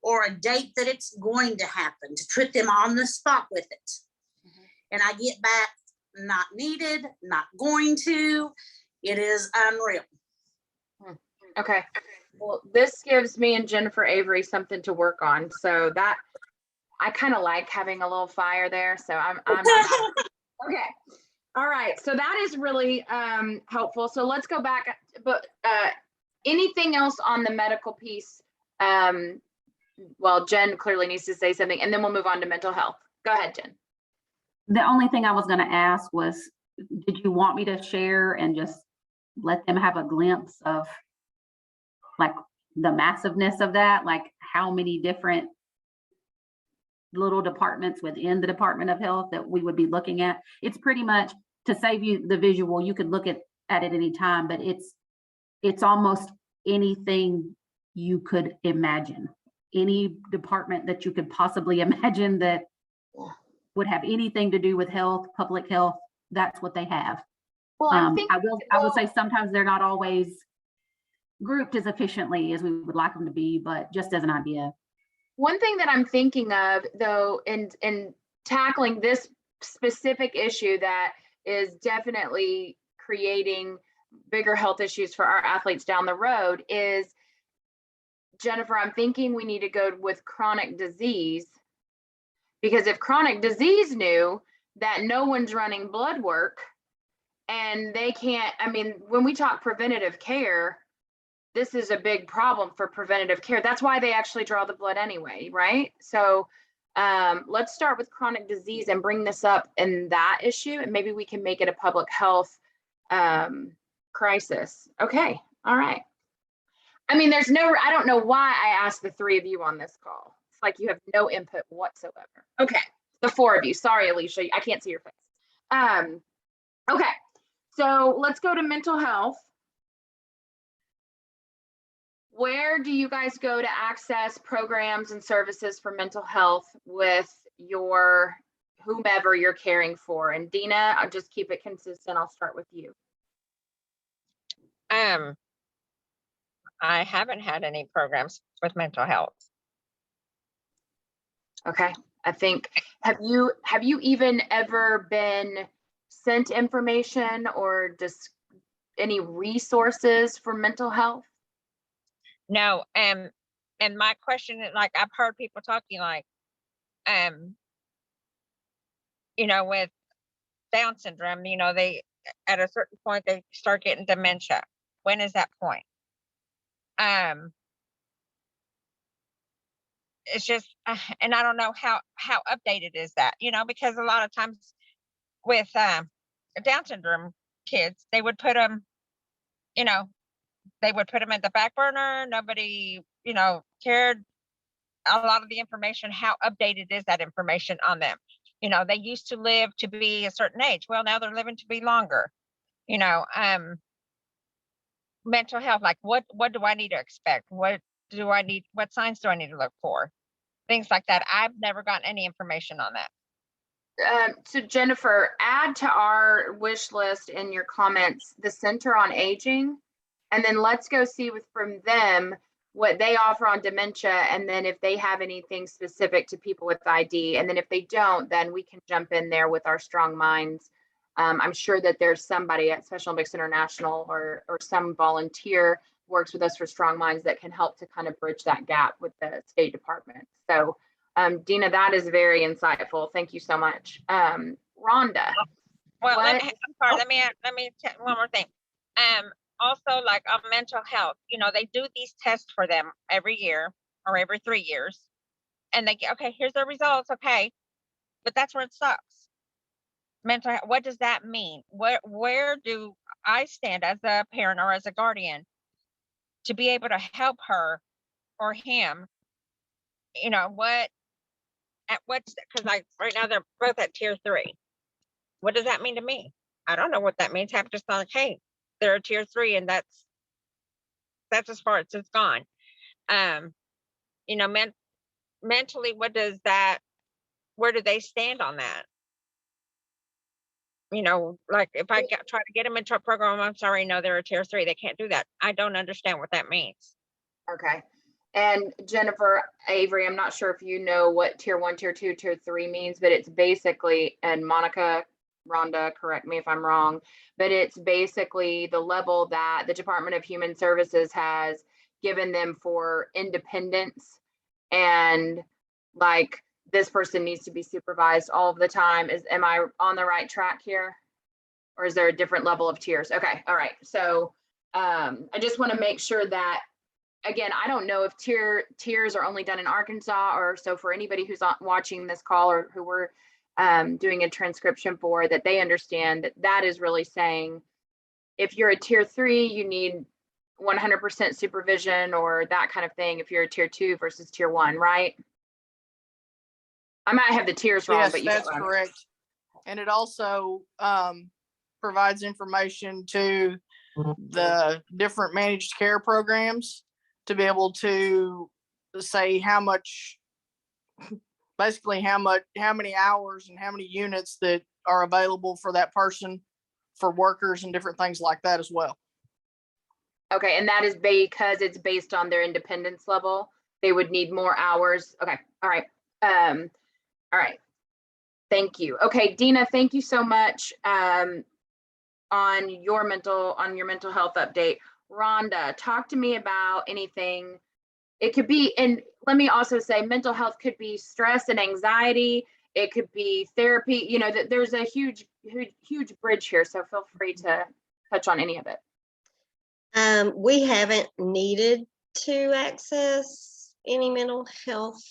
or a date that it's going to happen, to put them on the spot with it. And I get back, not needed, not going to. It is unreal. Okay. Well, this gives me and Jennifer Avery something to work on. So that I kind of like having a little fire there. So I'm not mad. Okay. All right. So that is really helpful. So let's go back. But anything else on the medical piece? Well, Jen clearly needs to say something, and then we'll move on to mental health. Go ahead, Jen. The only thing I was gonna ask was, did you want me to share and just let them have a glimpse of like the massiveness of that, like how many different little departments within the Department of Health that we would be looking at? It's pretty much, to save you the visual, you could look at it any time, but it's almost anything you could imagine. Any department that you could possibly imagine that would have anything to do with health, public health, that's what they have. Well, I will say sometimes they're not always grouped as efficiently as we would like them to be, but just as an idea. one thing that I'm thinking of, though, in tackling this specific issue that is definitely creating bigger health issues for our athletes down the road is, Jennifer, I'm thinking we need to go with chronic disease, because if chronic disease knew that no one's running blood work and they can't, I mean, when we talk preventative care, this is a big problem for preventative care. That's why they actually draw the blood anyway, right? So let's start with chronic disease and bring this up in that issue, and maybe we can make it a public health crisis. Okay, all right. I mean, I don't know why I asked the three of you on this call. It's like you have no input whatsoever. Okay, the four of you. Sorry, Alicia, I can't see your face. Okay, so let's go to mental health. Where do you guys go to access programs and services for mental health with your whomever you're caring for? And Dina, I'll just keep it consistent. I'll start with you. I haven't had any programs with mental health. Okay, I think, have you even ever been sent information or just any resources for mental health? No, and my question is, like, I've heard people talking like, with Down syndrome, they, at a certain point, they start getting dementia. When is that point? It's just, and I don't know how updated is that, because a lot of times with Down syndrome kids, they would put them, in the back burner. Nobody, cared a lot of the information. How updated is that information on them? They used to live to be a certain age. Well, now they're living to be longer. Mental health, like what do I need to expect? What signs do I need to look for? Things like that. I've never gotten any information on that. So Jennifer, add to our wish list in your comments the Center on Aging, and then let's go see from them what they offer on dementia, and then if they have anything specific to people with ID, and then if they don't, then we can jump in there with our Strong Minds. I'm sure that there's somebody at Special Olympics International or some volunteer works with us for Strong Minds that can help to kind of bridge that gap with the State Department. So Dina, that is very insightful. Thank you so much. Rhonda. Well, I'm sorry, let me tell one more thing. Also, like on mental health, they do these tests for them every year or every 3 years, and they get, okay, here's the results. Okay, but that's where it stops. Mental health, what does that mean? Where do I stand as a parent or as a guardian to be able to help her or him? What's, because like right now they're both at tier 3. what does that mean to me? I don't know what that means. I'm just like, hey, they're a tier 3 and that's as far as it's gone. You know, mentally, what does that, where do they stand on that? You know, like if I try to get them into a program, I'm sorry, no, they're a tier 3. They can't do that. I don't understand what that means. Okay. And Jennifer, Avery, I'm not sure if you know what tier 1, tier 2, tier 3 means, but it's basically, and Monica, Rhonda, correct me if I'm wrong, but it's basically the level that the Department of Human Services has given them for independence. And like, this person needs to be supervised all of the time. Am I on the right track here? Or is there a different level of tiers? Okay, all right. So I just want to make sure that, again, I don't know if tiers are only done in Arkansas, or so for anybody who's watching this call or who we're doing a transcription for, that they understand that that is really saying, if you're a tier 3, you need 100% supervision or that kind of thing. If you're a tier 2 versus tier 1, right? I might have the tiers wrong, Yes, but that's correct. And it also provides information to the different managed care programs to be able to say how much, basically how many hours and how many units that are available for that person, for workers and different things like that as well. Okay, and that is because it's based on their independence level. They would need more hours. Okay, all right. All right. Thank you. Okay, Dina, thank you so much on your mental health update. Rhonda, talk to me about anything. It could be, and let me also say, mental health could be stress and anxiety. It could be therapy. You know, that there's a huge bridge here. So feel free to touch on any of it. We haven't needed to access any mental health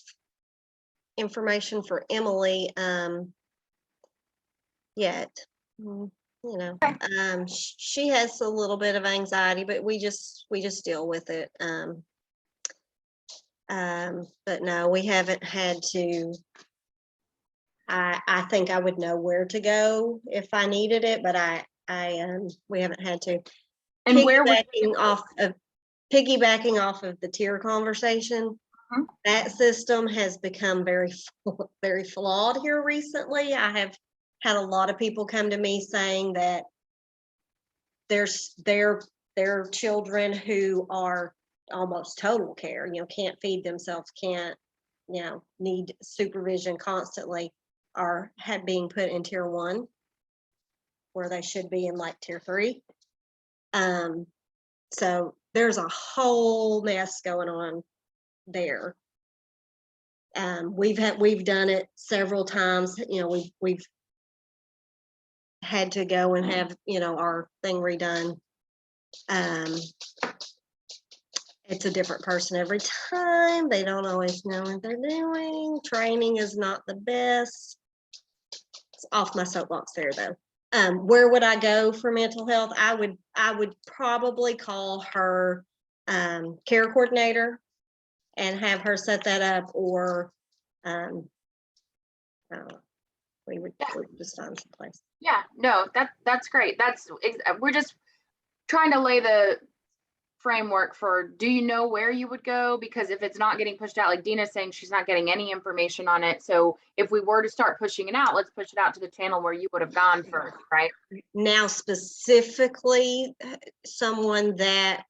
information for Emily yet. You know, she has a little bit of anxiety, but we just deal with it. But no, we haven't had to. I think I would know where to go if I needed it, but we haven't had to. And where would Piggybacking off of the tier conversation, that system has become very flawed here recently. I have had a lot of people come to me saying that there's their children who are almost total care, you know, can't feed themselves, can't, you know, need supervision constantly, had being put in tier 1 where they should be in like tier 3. So there's a whole mess going on there. We've done it several times. You know, we've had to go and have, you know, our thing redone. It's a different person every time. They don't always know what they're doing. Training is not the best. It's off my soapbox there though. Where would I go for mental health? I would probably call her care coordinator and have her set that up, or I don't know, we would just find some place. Yeah, no, that's great. We're just trying to lay the framework for, do you know where you would go? Because if it's not getting pushed out, like Dina's saying, she's not getting any information on it. So if we were to start pushing it out, let's push it out to the channel where you would have gone first, right? Now, specifically, someone that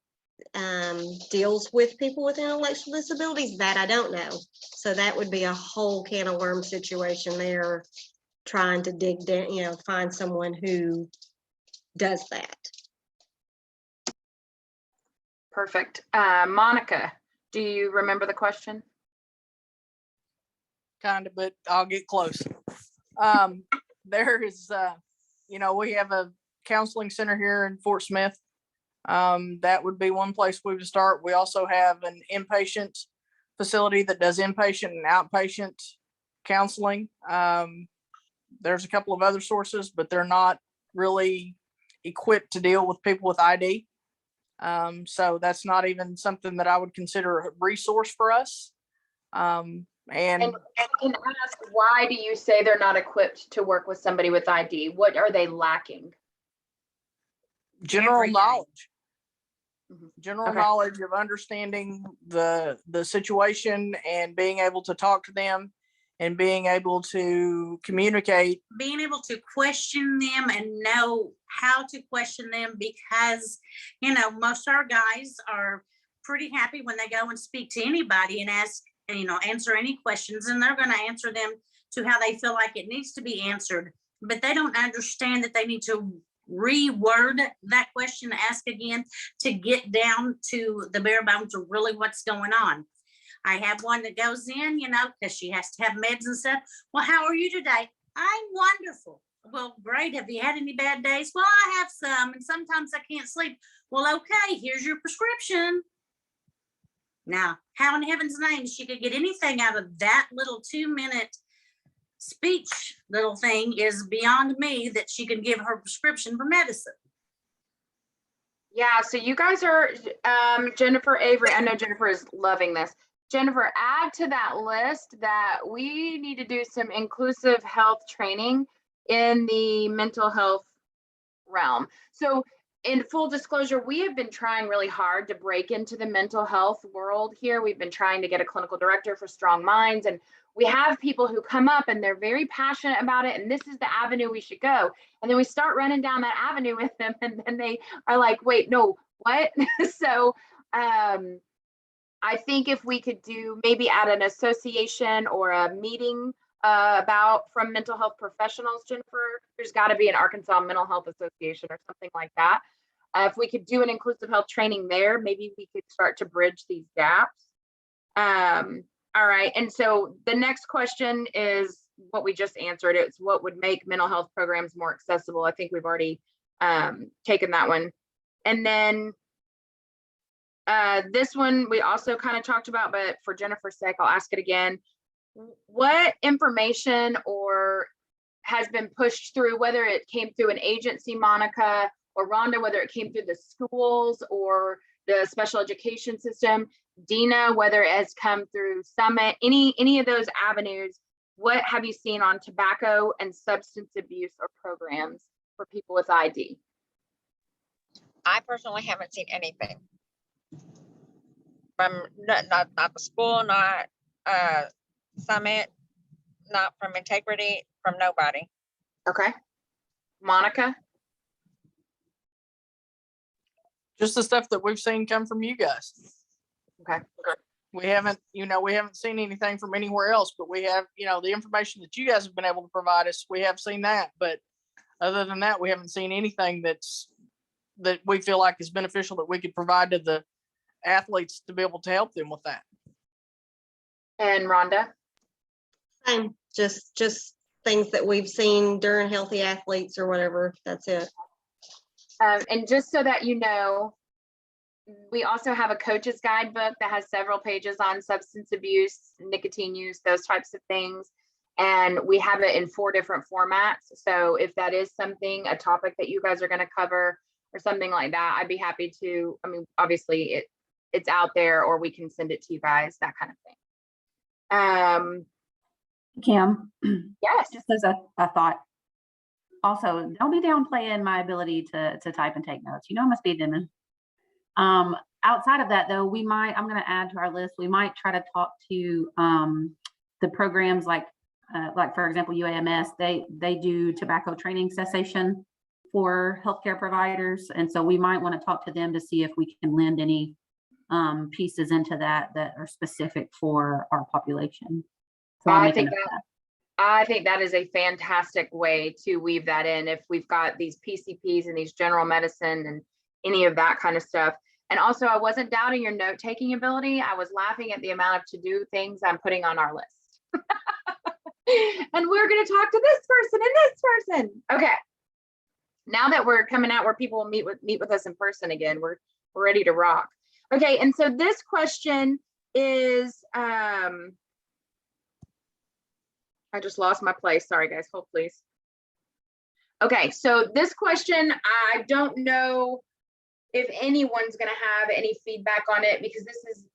deals with people with intellectual disabilities, that I don't know. So that would be a whole can of worms situation there, trying to dig down, you know, find someone who does that. Perfect. Monica, do you remember the question? Kind of, but I'll get close. There is, you know, we have a counseling center here in Fort Smith. That would be one place we would start. We also have an inpatient facility that does inpatient and outpatient counseling. There's a couple of other sources, but they're not really equipped to deal with people with ID. So that's not even something that I would consider a resource for us. And And I can ask, why do you say they're not equipped to work with somebody with ID? What are they lacking? general Every day. knowledge. Mhm. General Okay. knowledge of understanding the situation and being able to talk to them and being able to communicate. Being able to question them and know how to question them, because, you know, most of our guys are pretty happy when they go and speak to anybody and ask, you know, answer any questions, and they're going to answer them to how they feel like it needs to be answered. But they don't understand that they need to reword that question, ask again, to get down to the bare bones of really what's going on. I have one that goes in, you know, because she has to have meds and stuff. Well, how are you today? I'm wonderful. Well, great. Have you had any bad days? Well, I have some, and sometimes I can't sleep. Well, okay, here's your prescription. Now, how in heaven's name she could get anything out of that little 2-minute speech little thing is beyond me, that she can give her prescription for medicine. Yeah, so you guys are, Jennifer Avery, I know Jennifer is loving this. Jennifer, add to that list that we need to do some inclusive health training in the mental health realm. So in full disclosure, we have been trying really hard to break into the mental health world here. We've been trying to get a clinical director for Strong Minds, and we have people who come up and they're very passionate about it, and this is the avenue we should go. And then we start running down that avenue with them, and then they are like, wait, no, what? So I think if we could do maybe at an association or a meeting about from mental health professionals, Jennifer, there's got to be an Arkansas Mental Health Association or something like that. If we could do an inclusive health training there, maybe we could start to bridge these gaps. All right, and so the next question is what we just answered. It's what would make mental health programs more accessible. I think we've already taken that one. And then this one we also kind of talked about, but for Jennifer's sake, I'll ask it again. What information or has been pushed through, whether it came through an agency, Monica or Rhonda, whether it came through the schools or the special education system, Dina, whether it has come through Summit, any of those avenues, what have you seen on tobacco and substance abuse or programs for people with ID? I personally haven't seen anything from not the school, not Summit, not from Integrity, from nobody. Okay. Monica? Just the stuff that we've seen come from you guys. Okay. We haven't seen anything from anywhere else, but we have, the information that you guys have been able to provide us, we have seen that. But other than that, we haven't seen anything that we feel like is beneficial that we could provide to the athletes to be able to help them with that. And Rhonda? Same, just things that we've seen during Healthy Athletes or whatever. That's it. And just so that you know, we also have a coach's guidebook that has several pages on substance abuse, nicotine use, those types of things. And we have it in 4 different formats. So if that is something, a topic that you guys are going to cover or something like that, I'd be happy to, obviously it's out there, or we can send it to you guys, that kind of thing. Kim, Yes. just as a thought. Also, don't be downplaying my ability to type and take notes. I'm a speed demon. Outside of that, though, I'm going to add to our list. We might try to talk to the programs like for example, UAMS. They do tobacco training cessation for healthcare providers, and so we might want to talk to them to see if we can lend any pieces into that are specific for our population. So I think that is a fantastic way to weave that in. If we've got these PCPs and these general medicine and any of that kind of stuff. And also, I wasn't doubting your note-taking ability. I was laughing at the amount of to-do things I'm putting on our list. And we're going to talk to this person and this person. Okay. Now that we're coming out where people will meet with us in person again, we're ready to rock. Okay. And so this question is, I just lost my place. Sorry, guys. Hold, please. Okay. So this question, I don't know if anyone's going to have any feedback on it, because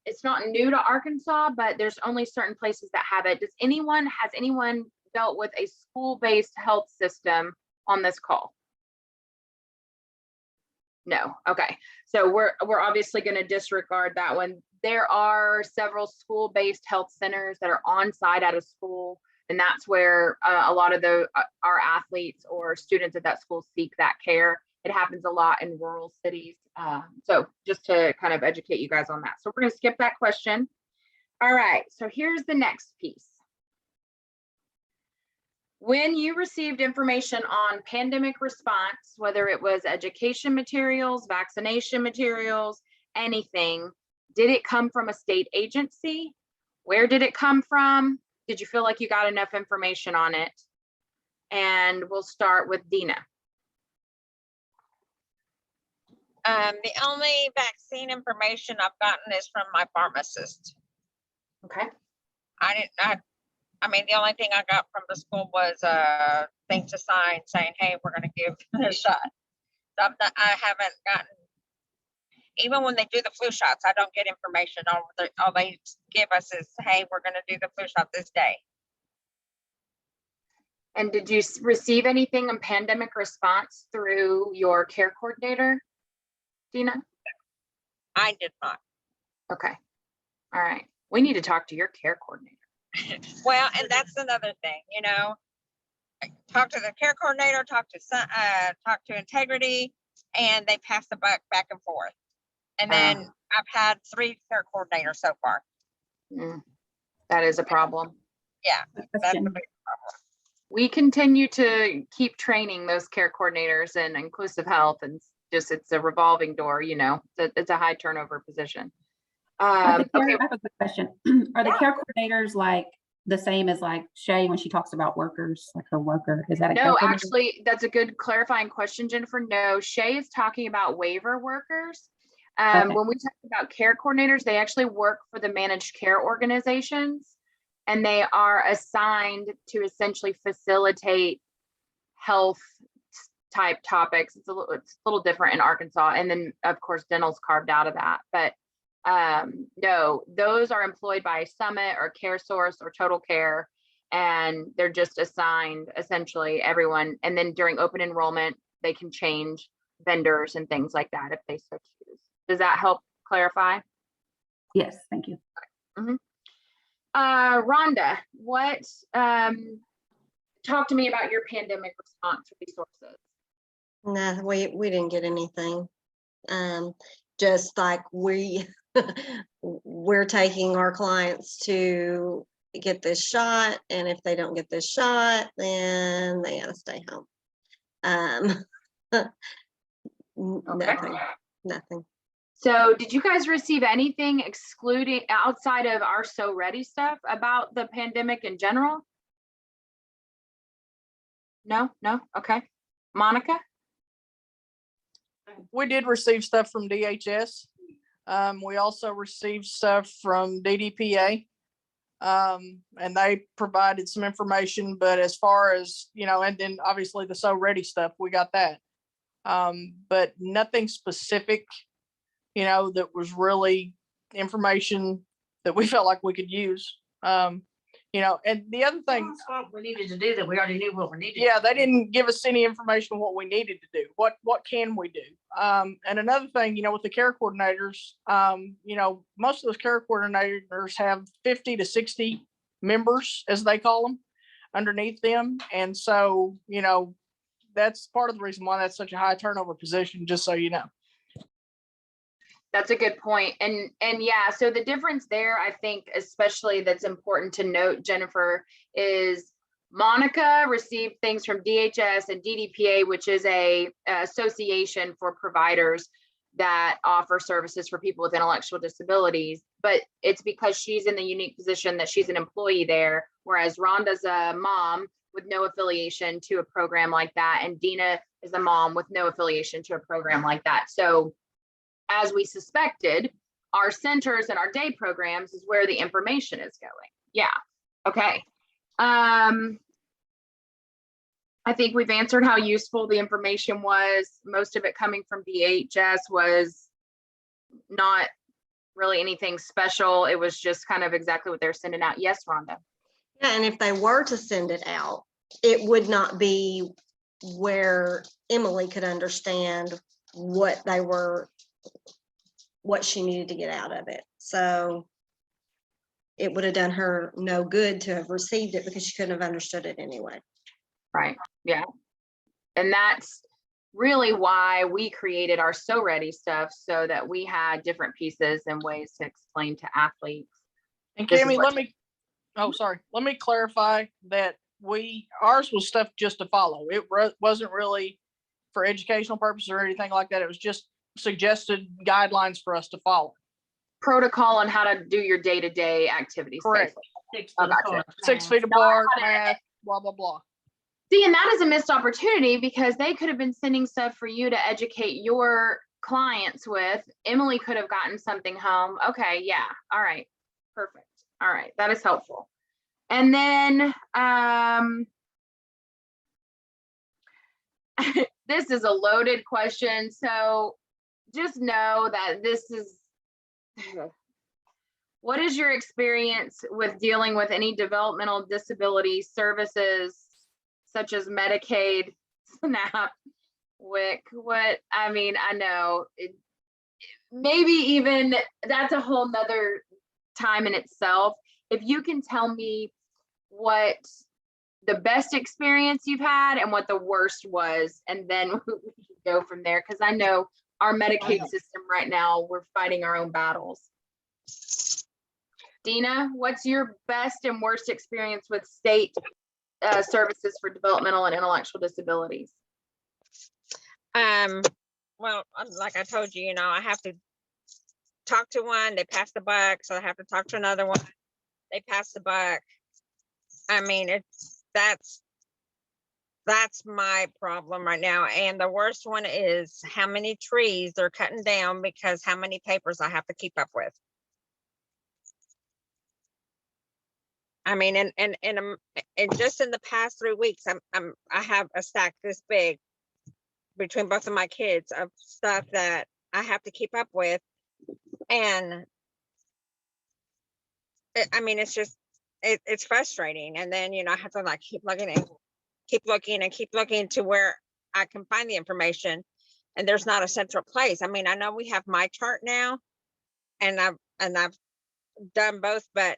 it's not new to Arkansas, but there's only certain places that have it. Has anyone dealt with a school-based health system on this call? No. Okay. So we're obviously going to disregard that one. There are several school-based health centers that are on site at a school, and that's where a lot of our athletes or students at that school seek that care. It happens a lot in rural cities. So just to kind of educate you guys on that. So we're going to skip that question. All right. So here's the next piece. When you received information on pandemic response, whether it was education materials, vaccination materials, anything, did it come from a state agency? Where did it come from? Did you feel like you got enough information on it? And we'll start with Dina. The only vaccine information I've gotten is from my pharmacist. Okay. I mean, the only thing I got from the school was a thing to sign saying, hey, we're going to give it a shot. So I haven't gotten, even when they do the flu shots, I don't get information on all they give us is, hey, we're going to do the flu shot this day. And did you receive anything in pandemic response through your care coordinator, Dina? I did not. Okay. All right. We need to talk to your care coordinator. Well, and that's another thing, you know, talk to the care coordinator, talk to Integrity, and they pass the buck back and forth. And then I've had 3 care coordinators so far. That is a problem. Yeah, that's a Question. big problem. We continue to keep training those care coordinators in inclusive health, and it's a revolving door, you know, it's a high turnover position. I Okay. have a quick question. Are the care coordinators like the same as like Shay when she talks about workers, like her worker? Is that a care No, coordinator? actually, that's a good clarifying question, Jennifer. No, Shay is talking about waiver workers. Okay. When we talk about care coordinators, they actually work for the managed care organizations, and they are assigned to essentially facilitate health type topics. It's a little different in Arkansas. And then of course, dental's carved out of that, but no, those are employed by Summit or CareSource or Total Care, and they're just assigned essentially everyone. And then during open enrollment, they can change vendors and things like that if they so choose. Does that help clarify? Yes, thank you. Rhonda, what, talk to me about your pandemic response resources. No, we didn't get anything. Just like we're taking our clients to get this shot, and if they don't get this shot, then they gotta stay home. Nothing. So did you guys receive anything excluding outside of our So Ready stuff about the pandemic in general? No. Okay. Monica? We did receive stuff from DHS. We also received stuff from DDPA. And they provided some information, but as far as, you know, and then obviously the So Ready stuff, we got that. But nothing specific, you know, that was really information that we felt like we could use. You know, and the other thing, That's what we needed to do, that we already knew what we needed. yeah, they didn't give us any information on what we needed to do. What can we do? And another thing, you know, with the care coordinators, you know, most of those care coordinators have 50 to 60 members, as they call them, underneath them. And so, you know, that's part of the reason why that's such a high turnover position, just so you know. That's a good point. And yeah, so the difference there, I think, especially that's important to note, Jennifer, is Monica received things from DHS and DDPA, which is a association for providers that offer services for people with intellectual disabilities. But it's because she's in the unique position that she's an employee there, whereas Rhonda's a mom with no affiliation to a program like that, and Dina is a mom with no affiliation to a program like that. So as we suspected, our centers and our day programs is where the information is going. Yeah. Okay. I think we've answered how useful the information was. Most of it coming from DHS was not really anything special. It was just kind of exactly what they're sending out. Yes, Rhonda. Yeah, and if they were to send it out, it would not be where Emily could understand what she needed to get out of it. So it would have done her no good to have received it because she couldn't have understood it anyway. Right. Yeah. And that's really why we created our So Ready stuff, so that we had different pieces and ways to explain to athletes. And This is Cammie, what- let me clarify that ours was stuff just to follow. It wasn't really for educational purposes or anything like that. It was just suggested guidelines for us to follow. Protocol on how to do your day-to-day activities Correct. safely. 6 Oh, foot gotcha. apart. 6 feet Not apart, how to- math, blah, blah, blah. See, and that is a missed opportunity because they could have been sending stuff for you to educate your clients with. Emily could have gotten something home. Okay, yeah. All right. Perfect. All right. That is helpful. And then this is a loaded question. So just know that this is what is your experience with dealing with any developmental disability services such as Medicaid, SNAP, WIC? I know maybe even that's a whole nother time in itself. If you can tell me what the best experience you've had and what the worst was, and then we can go from there. Because I know our Medicaid system right now, we're fighting our own battles. Dina, what's your best and worst experience with state services for developmental and intellectual disabilities? Well, like I told you, I have to talk to one, they pass the buck, so I have to talk to another one, they pass the buck. That's my problem right now. And the worst one is how many trees they're cutting down because how many papers I have to keep up with. And just in the past 3 weeks, I have a stack this big between both of my kids of stuff that I have to keep up with. And it's just, it's frustrating. And then, I have to keep looking to where I can find the information. And there's not a central place. I know we have my chart now and I've done both, but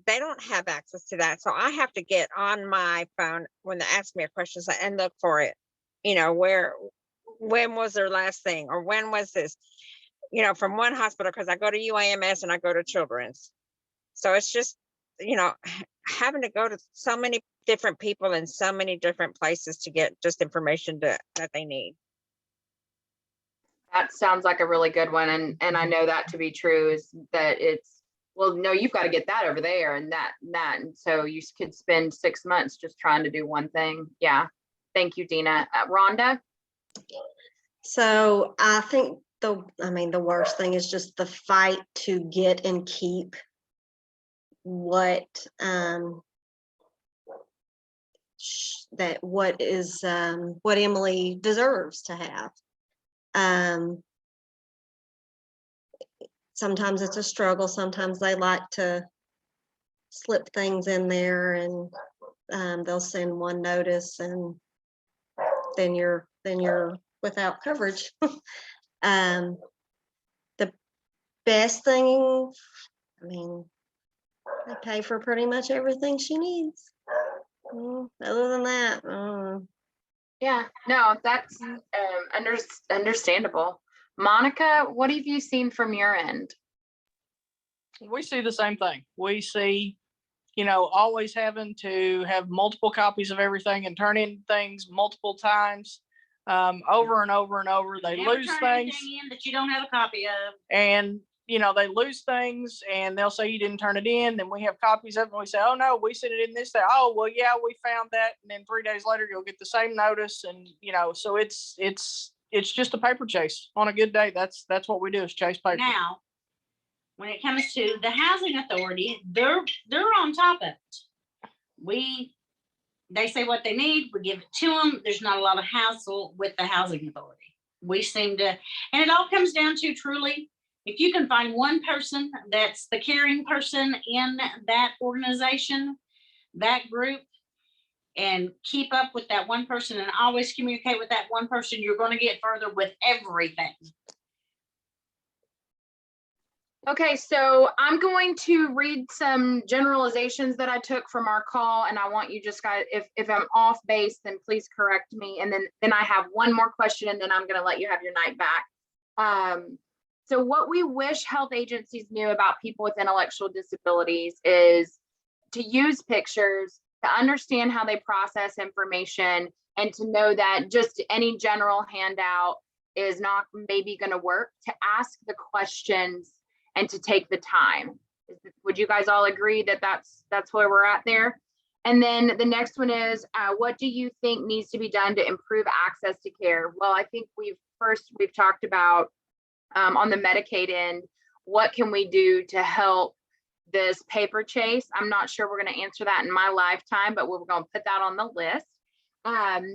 they don't have access to that. So I have to get on my phone when they ask me a question and look for it, when was their last thing, or when was this, from one hospital, because I go to UAMS and I go to Children's. So it's just, having to go to so many different people in so many different places to get just information that they need. That sounds like a really good one. And I know that to be true, is that well, no, you've got to get that over there and that. And so you could spend 6 months just trying to do one thing. Yeah. Thank you, Dina. Rhonda? So I think the worst thing is just the fight to get and keep what what Emily deserves to have. Sometimes it's a struggle. Sometimes they like to slip things in there, and they'll send one notice, and then you're without coverage. The best thing, I pay for pretty much everything she needs. Other than that, Yeah, no, that's understandable. Monica, what have you seen from your end? We see the same thing. We see, always having to have multiple copies of everything and turn in things multiple times, over and over and over. They Never lose turn things, anything in that you don't have a copy of. and they lose things, and they'll say you didn't turn it in. Then we have copies of it, and we say, oh no, we sent it in this day. Oh well, yeah, we found that, and then 3 days later you'll get the same notice, and so it's just a paper chase. On a good day, that's what we do, is chase paper. Now, when it comes to the housing authority, they're on top of it. We they say what they need, we give it to them. There's not a lot of hassle with the housing authority. We seem to, and it all comes down to truly, if you can find one person that's the caring person in that organization, that group, and keep up with that one person and always communicate with that one person, you're going to get further with everything. Okay, so I'm going to read some generalizations that I took from our call, and I want you just guys, if I'm off base, then please correct me. And then I have one more question, and then I'm going to let you have your night back. So what we wish health agencies knew about people with intellectual disabilities is to use pictures, to understand how they process information, and to know that just any general handout is not maybe going to work, to ask the questions and to take the time. Would you guys all agree that that's where we're at there? And then the next one is, what do you think needs to be done to improve access to care? Well, I think we've talked about on the Medicaid end, what can we do to help this paper chase? I'm not sure we're going to answer that in my lifetime, but we're going to put that on the list.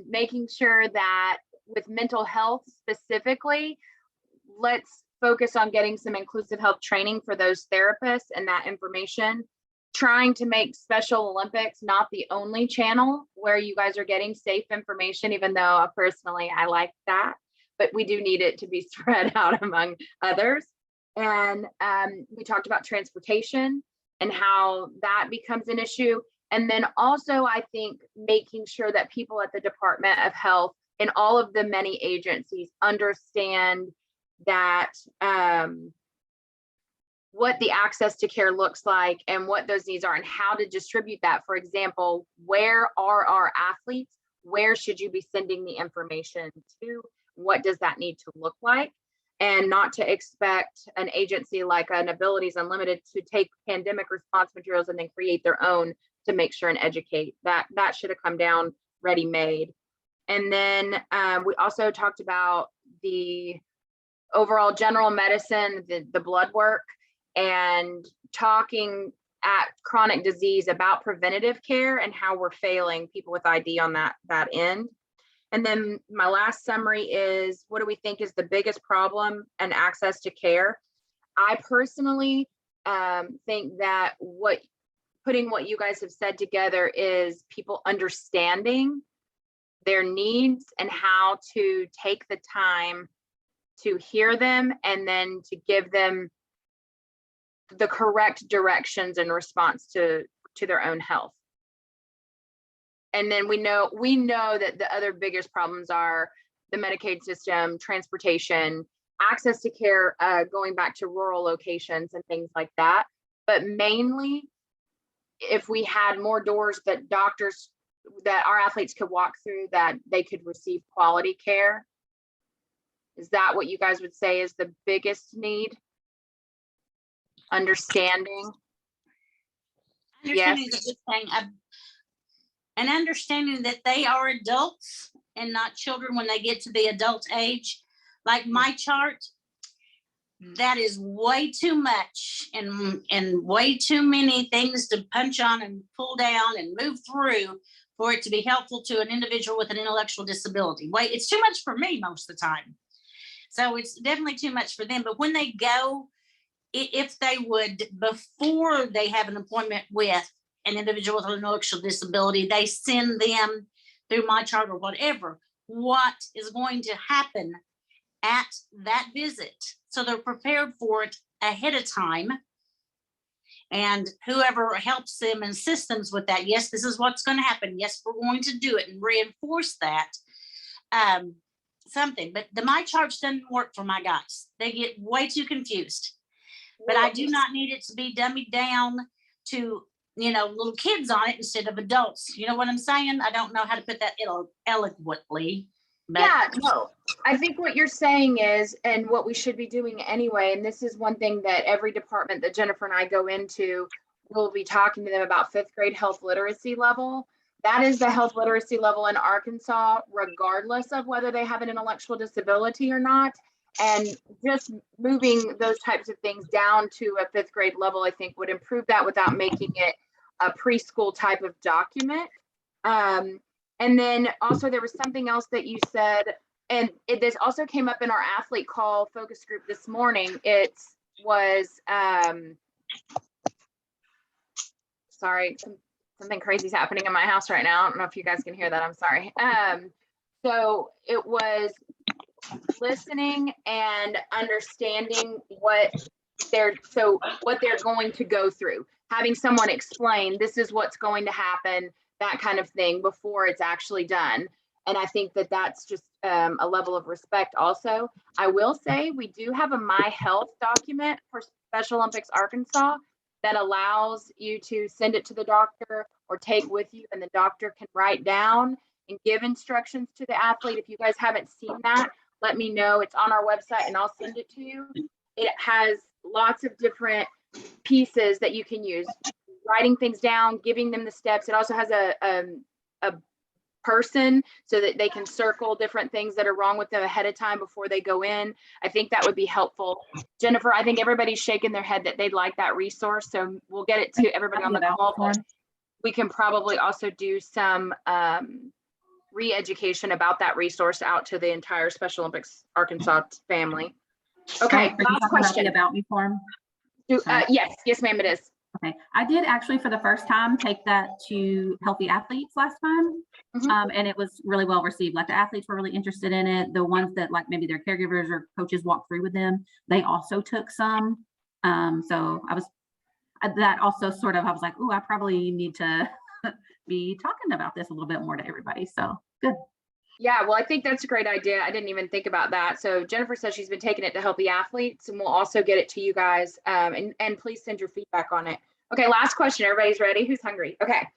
Making sure that with mental health specifically, let's focus on getting some inclusive health training for those therapists and that information. Trying to make Special Olympics not the only channel where you guys are getting safe information, even though personally I like that, but we do need it to be spread out among others. And we talked about transportation and how that becomes an issue. And then also, I think making sure that people at the Department of Health and all of the many agencies understand that what the access to care looks like and what those needs are and how to distribute that. For example, where are our athletes? Where should you be sending the information to? What does that need to look like? And not to expect an agency like an Abilities Unlimited to take pandemic response materials and then create their own to make sure and educate. That should have come down ready-made. And then we also talked about the overall general medicine, the blood work, and talking at chronic disease about preventative care and how we're failing people with ID on that end. And then my last summary is, what do we think is the biggest problem and access to care? I personally think that putting what you guys have said together is people understanding their needs and how to take the time to hear them and then to give them the correct directions in response to their own health. And then we know that the other biggest problems are the Medicaid system, transportation, access to care, going back to rural locations and things like that. But mainly, if we had more doors that our athletes could walk through, that they could receive quality care. Is that what you guys would say is the biggest need? Understanding. Understanding Yes. that this thing, and understanding that they are adults and not children when they get to the adult age. Like my chart, that is way too much and way too many things to punch on and pull down and move through for it to be helpful to an individual with an intellectual disability. It's too much for me most of the time. So it's definitely too much for them. But when they go, if they would, before they have an appointment with an individual with an intellectual disability, they send them through my chart or whatever, what is going to happen at that visit. So they're prepared for it ahead of time. And whoever helps them in systems with that, yes, this is what's going to happen. Yes, we're going to do it and reinforce that. Something, but my charts doesn't work for my guys. They get way too confused. But I do not need it to be dummied down to, little kids on it instead of adults. You know what I'm saying? I don't know how to put that eloquently. But Yeah, no, I think what you're saying is, and what we should be doing anyway, and this is one thing that every department that Jennifer and I go into, we'll be talking to them about 5th grade health literacy level. That is the health literacy level in Arkansas, regardless of whether they have an intellectual disability or not. And just moving those types of things down to a 5th grade level, I think would improve that without making it a preschool type of document. And then also there was something else that you said, and this also came up in our athlete call focus group this morning. It was, sorry, something crazy is happening in my house right now. I don't know if you guys can hear that. I'm sorry. So it was listening and understanding what they're going to go through, having someone explain this is what's going to happen, that kind of thing, before it's actually done. And I think that that's just a level of respect also. I will say we do have a My Health document for Special Olympics Arkansas that allows you to send it to the doctor or take with you, and the doctor can write down and give instructions to the athlete. If you guys haven't seen that, let me know. It's on our website and I'll send it to you. It has lots of different pieces that you can use, writing things down, giving them the steps. It also has a person so that they can circle different things that are wrong with them ahead of time before they go in. I think that would be helpful. Jennifer, I think everybody's shaking their head that they'd like that resource. So we'll get it to everybody on the call. We can probably also do some re-education about that resource out to the entire Special Olympics Arkansas family. Okay, last question. The About Me form. Yes, ma'am, it is. Okay, I did actually for the first time take that to Healthy Athletes last time. And it was really well received. Like the athletes were really interested in it. The ones that like maybe their caregivers or coaches walked through with them, they also took some. So that also sort of, I was like, oh, I probably need to be talking about this a little bit more to everybody. So good. Yeah, well, I think that's a great idea. I didn't even think about that. So Jennifer says she's been taking it to Healthy Athletes, and we'll also get it to you guys. And please send your feedback on it. Okay, last question. Everybody's ready? Who's hungry? Okay.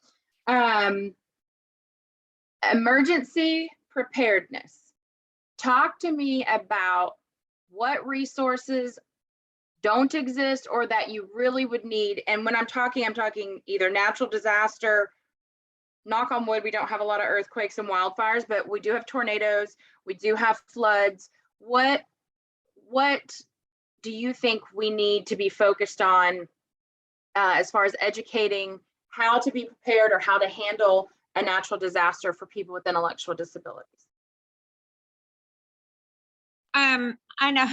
Emergency preparedness. Talk to me about what resources don't exist or that you really would need. And when I'm talking either natural disaster, knock on wood, we don't have a lot of earthquakes and wildfires, but we do have tornadoes, we do have floods. What do you think we need to be focused on as far as educating how to be prepared or how to handle a natural disaster for people with intellectual disabilities? I know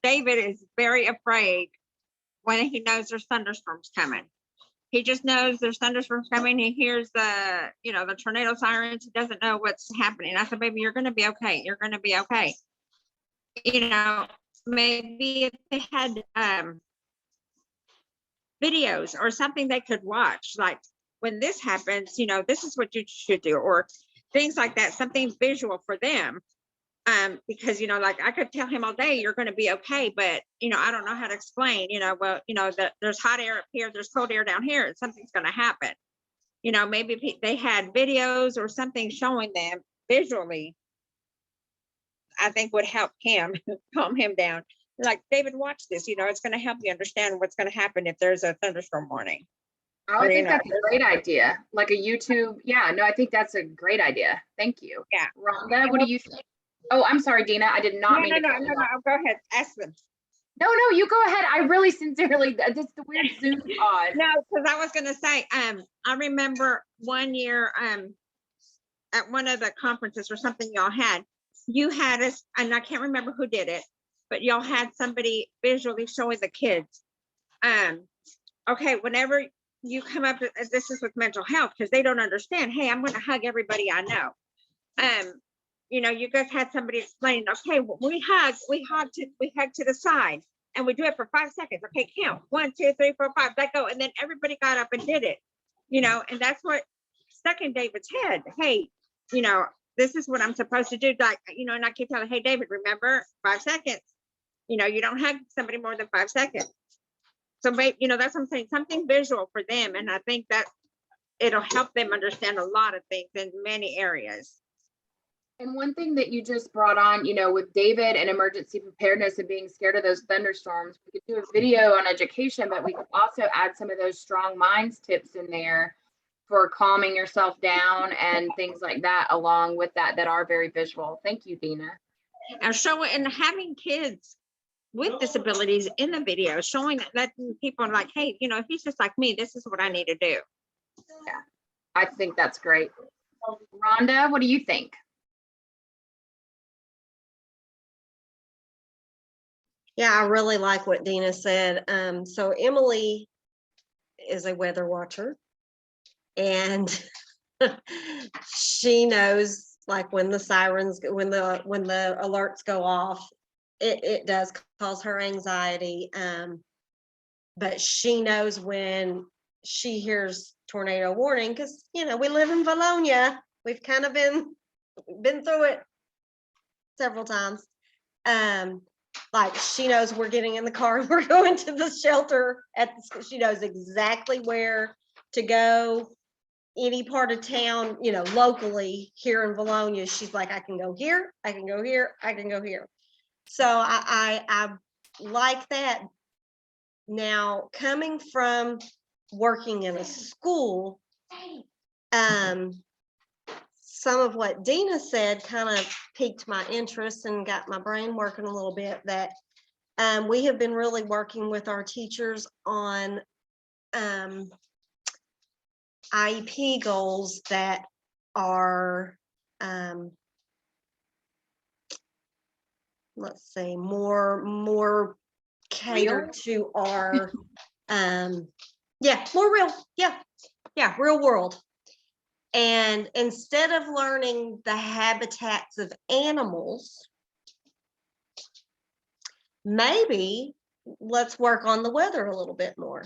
David is very afraid when he knows there's thunderstorms coming. He just knows there's thunderstorms coming. He hears the tornado sirens. He doesn't know what's happening. I said, baby, you're going to be okay. You're going to be okay. Maybe if they had videos or something they could watch, like when this happens, this is what you should do, or things like that, something visual for them. Because, like I could tell him all day, you're going to be okay. But, I don't know how to explain, that there's hot air up here, there's cold air down here, and something's going to happen. Maybe if they had videos or something showing them visually, I think would help him calm him down. Like, David, watch this, it's going to help you understand what's going to happen if there's a thunderstorm warning. I think that's a great idea. Like a YouTube. Yeah, no, I think that's a great idea. Thank you. Yeah. Rhonda, what do you think? Oh, I'm sorry, Dina. I did not mean to. No. Go ahead. Ask them. No, you go ahead. I really sincerely, that's the weird Zoom pause. No, because I was going to say, I remember one year at one of the conferences or something y'all had, you had us, and I can't remember who did it, but y'all had somebody visually showing the kids. Okay, whenever you come up, this is with mental health, because they don't understand, hey, I'm going to hug everybody I know. You guys had somebody explain, okay, we hug to the side, and we do it for 5 seconds. Okay, count 1, 2, 3, 4, 5, let go. And then everybody got up and did it, and that's what stuck in David's head. Hey, this is what I'm supposed to do. Like, and I keep telling, hey, David, remember 5 seconds. You don't hug somebody more than 5 seconds. So, that's what I'm saying, something visual for them. And I think that it'll help them understand a lot of things in many areas. And one thing that you just brought on, with David and emergency preparedness and being scared of those thunderstorms, we could do a video on education, but we could also add some of those strong minds tips in there for calming yourself down and things like that, along with that are very visual. Thank you, Dina. And having kids with disabilities in the video, showing that people are like, hey, if he's just like me, this is what I need to do. Yeah. I think that's great. Rhonda, what do you think? Yeah, I really like what Dina said. So Emily is a weather watcher, and she knows like when the sirens, when the alerts go off, it does cause her anxiety. But she knows when she hears tornado warning, because we live in Valonia. We've kind of been through it several times. Like she knows we're getting in the car and we're going to the shelter she knows exactly where to go. Any part of town, locally here in Valonia, she's like, I can go here, I can go here, I can go here. So I like that. Now, coming from working in a school, some of what Dina said kind of piqued my interest and got my brain working a little bit, that we have been really working with our teachers on IEP goals that are, let's say, more catered to our, more real, real world. And instead of learning the habitats of animals, maybe let's work on the weather a little bit more.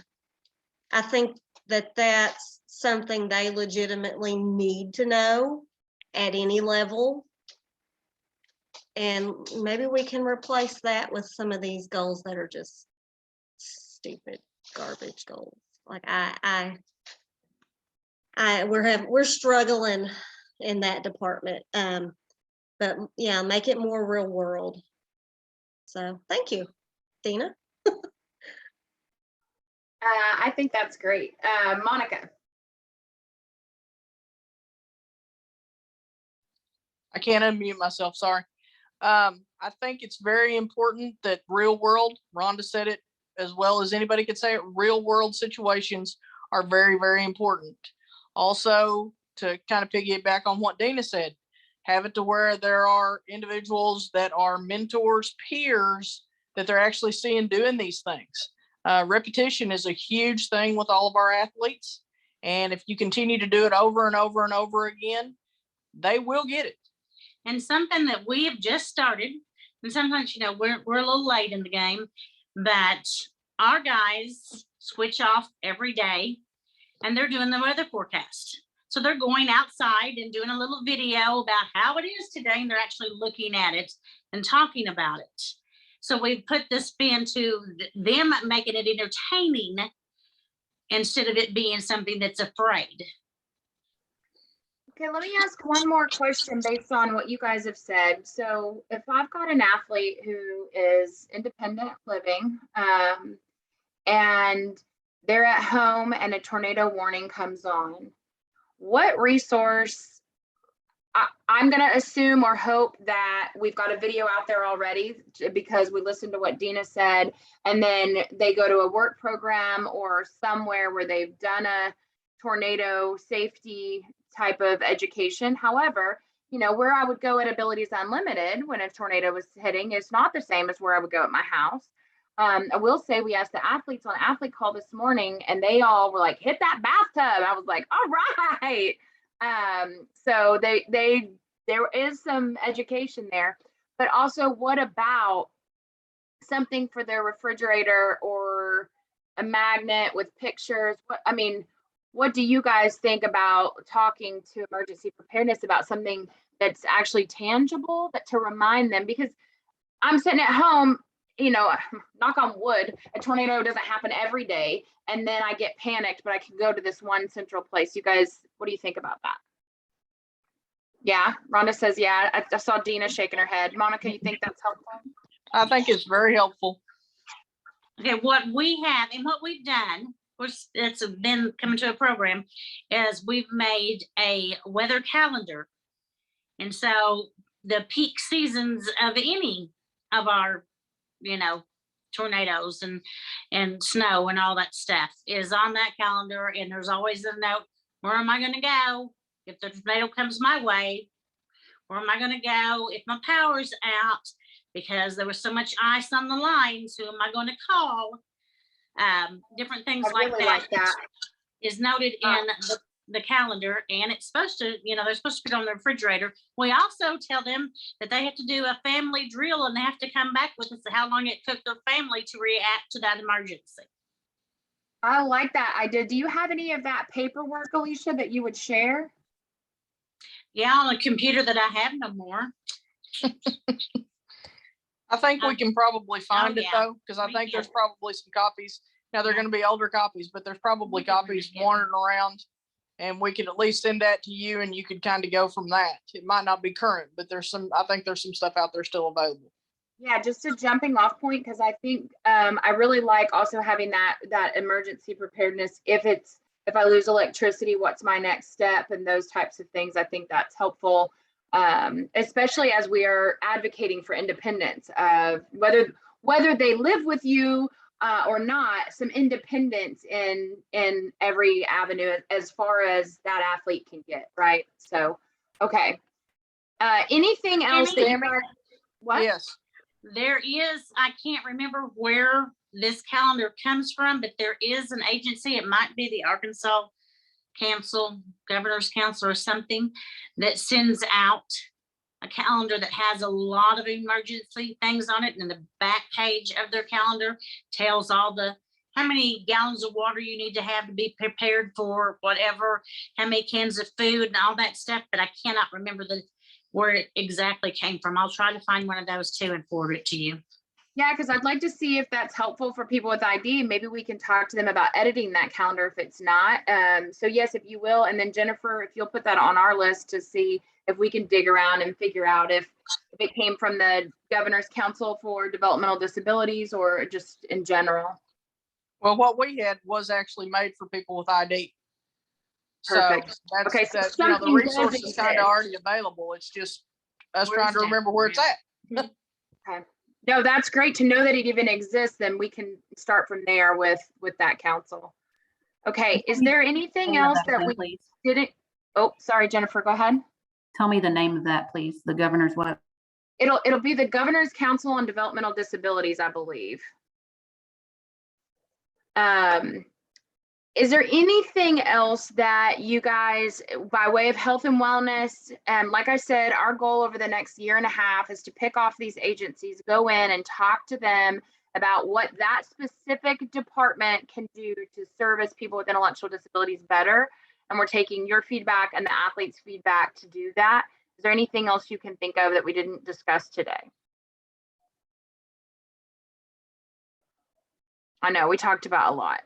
I think that that's something they legitimately need to know at any level. And maybe we can replace that with some of these goals that are just stupid garbage goals. Like we're struggling in that department. But yeah, make it more real world. So thank you, Dina. I think that's great. Monica. I can't unmute myself, sorry. I think it's very important that real world, Rhonda said it as well as anybody could say it, real world situations are very, very important. Also, to kind of piggyback on what Dina said, have it to where there are individuals that are mentors, peers, that they're actually seeing doing these things. Repetition is a huge thing with all of our athletes. And if you continue to do it over and over and over again, they will get it. And something that we have just started, and sometimes, we're a little late in the game, but our guys switch off every day and they're doing the weather forecast. So they're going outside and doing a little video about how it is today, and they're actually looking at it and talking about it. So we put this spin to them, making it entertaining instead of it being something that's afraid. Okay, let me ask one more question based on what you guys have said. So if I've got an athlete who is independent living, and they're at home and a tornado warning comes on, what resource, I'm going to assume or hope that we've got a video out there already, because we listened to what Dina said, and then they go to a work program or somewhere where they've done a tornado safety type of education. However, where I would go at Abilities Unlimited when a tornado was hitting is not the same as where I would go at my house. I will say we asked the athletes on Athlete Call this morning, and they all were like, hit that bathtub. I was like, all right. So there is some education there, but also what about something for their refrigerator or a magnet with pictures? What do you guys think about talking to emergency preparedness about something that's actually tangible, that to remind them? Because I'm sitting at home, knock on wood, a tornado doesn't happen every day, and then I get panicked, but I can go to this one central place. You guys, what do you think about that? Yeah, Rhonda says, yeah. I saw Dina shaking her head. Monica, you think that's helpful? I think it's very helpful. Okay, what we have and what we've done, which it's been coming to a program, is we've made a weather calendar. And so the peak seasons of any of our, tornadoes and snow and all that stuff is on that calendar. And there's always a note Where am I gonna go if the tornado comes my way? Where am I gonna go if my power's out? Because there was so much ice on the lines, who am I gonna call? Different things I like really that like that. is noted in the calendar, and it's supposed to, they're supposed to put it on the refrigerator. We also tell them that they have to do a family drill, and they have to come back with us how long it took their family to react to that emergency. I like that idea. Do you have any of that paperwork, Alicia, that you would share? Yeah, on a computer that I have no more. I think we can probably find it yeah. though, because I We think there's can. probably some copies. Now they're Yeah. gonna be older copies, but there's probably We can copies read it. wandering around. And we could at least send that to you and you could kind of go from that. It might not be current, but I think there's some stuff out there still available. Yeah, just a jumping off point, because I think I really like also having that emergency preparedness. If I lose electricity, what's my next step, and those types of things. I think that's helpful, especially as we are advocating for independence of whether they live with you or not, some independence in every avenue as far as that athlete can get, right? So, okay. Anything else that you Tammy? guys, what? Yes. There is, I can't remember where this calendar comes from, but there is an agency, it might be the Arkansas Council, Governor's Council or something, that sends out a calendar that has a lot of emergency things on it, and the back page of their calendar tells all how many gallons of water you need to have to be prepared for whatever, how many cans of food and all that stuff, but I cannot remember where it exactly came from. I'll try to find one of those too and forward it to you. Yeah, because I'd like to see if that's helpful for people with ID. Maybe we can talk to them about editing that calendar if it's not. So yes, if you will, and then Jennifer, if you'll put that on our list to see if we can dig around and figure out if it came from the Governor's Council for Developmental Disabilities or just in general. Well, what we had was actually made for people with ID. Perfect. So that's, Okay, so the something resource does is kind exist. of already available. It's just us Where's trying to that? remember where it's at. Okay. No, that's great to know that it even exists. Then we can start from there with that council. Okay, is there anything Name of else that that again, we please. didn't? Oh, sorry, Jennifer, go ahead. Tell me the name of that, please. The governor's what? It'll be the Governor's Council on Developmental Disabilities, I believe. Is there anything else that you guys, by way of health and wellness, and like I said, our goal over the next year and a half is to pick off these agencies, go in and talk to them about what that specific department can do to service people with intellectual disabilities better. And we're taking your feedback and the athletes' feedback to do that. Is there anything else you can think of that we didn't discuss today? I know we talked about a lot.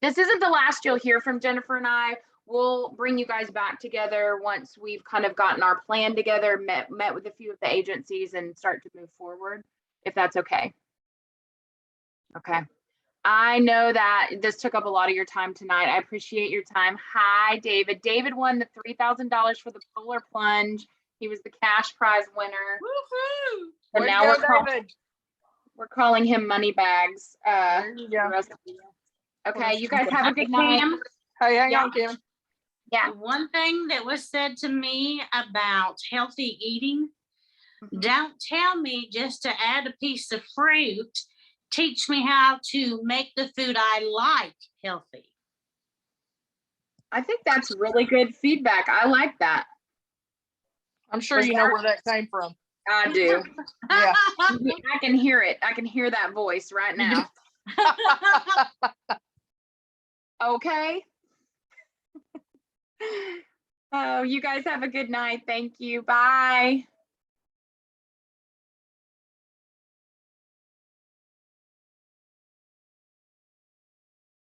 This isn't the last you'll hear from Jennifer and I. We'll bring you guys back together once we've kind of gotten our plan together, met with a few of the agencies and start to move forward, if that's okay. Okay. I know that this took up a lot of your time tonight. I appreciate your time. Hi, David. David won the $3,000 for the polar plunge. He was the cash prize winner. Woohoo! And Way to now go, David. we're calling him money bags. There you The go. rest of the year. Okay, you guys have a good night. Pam, Hey, hang Yeah. on, Kim. Yeah. one thing that was said to me about healthy eating, Mhm. don't tell me just to add a piece of fruit. Teach me how to make the food I like healthy. I think that's really good feedback. I like that. I'm sure Was you know where that came from. I do. Yeah. I can hear it. I can hear that voice right now. Okay. Oh, you guys have a good night. Thank you. Bye.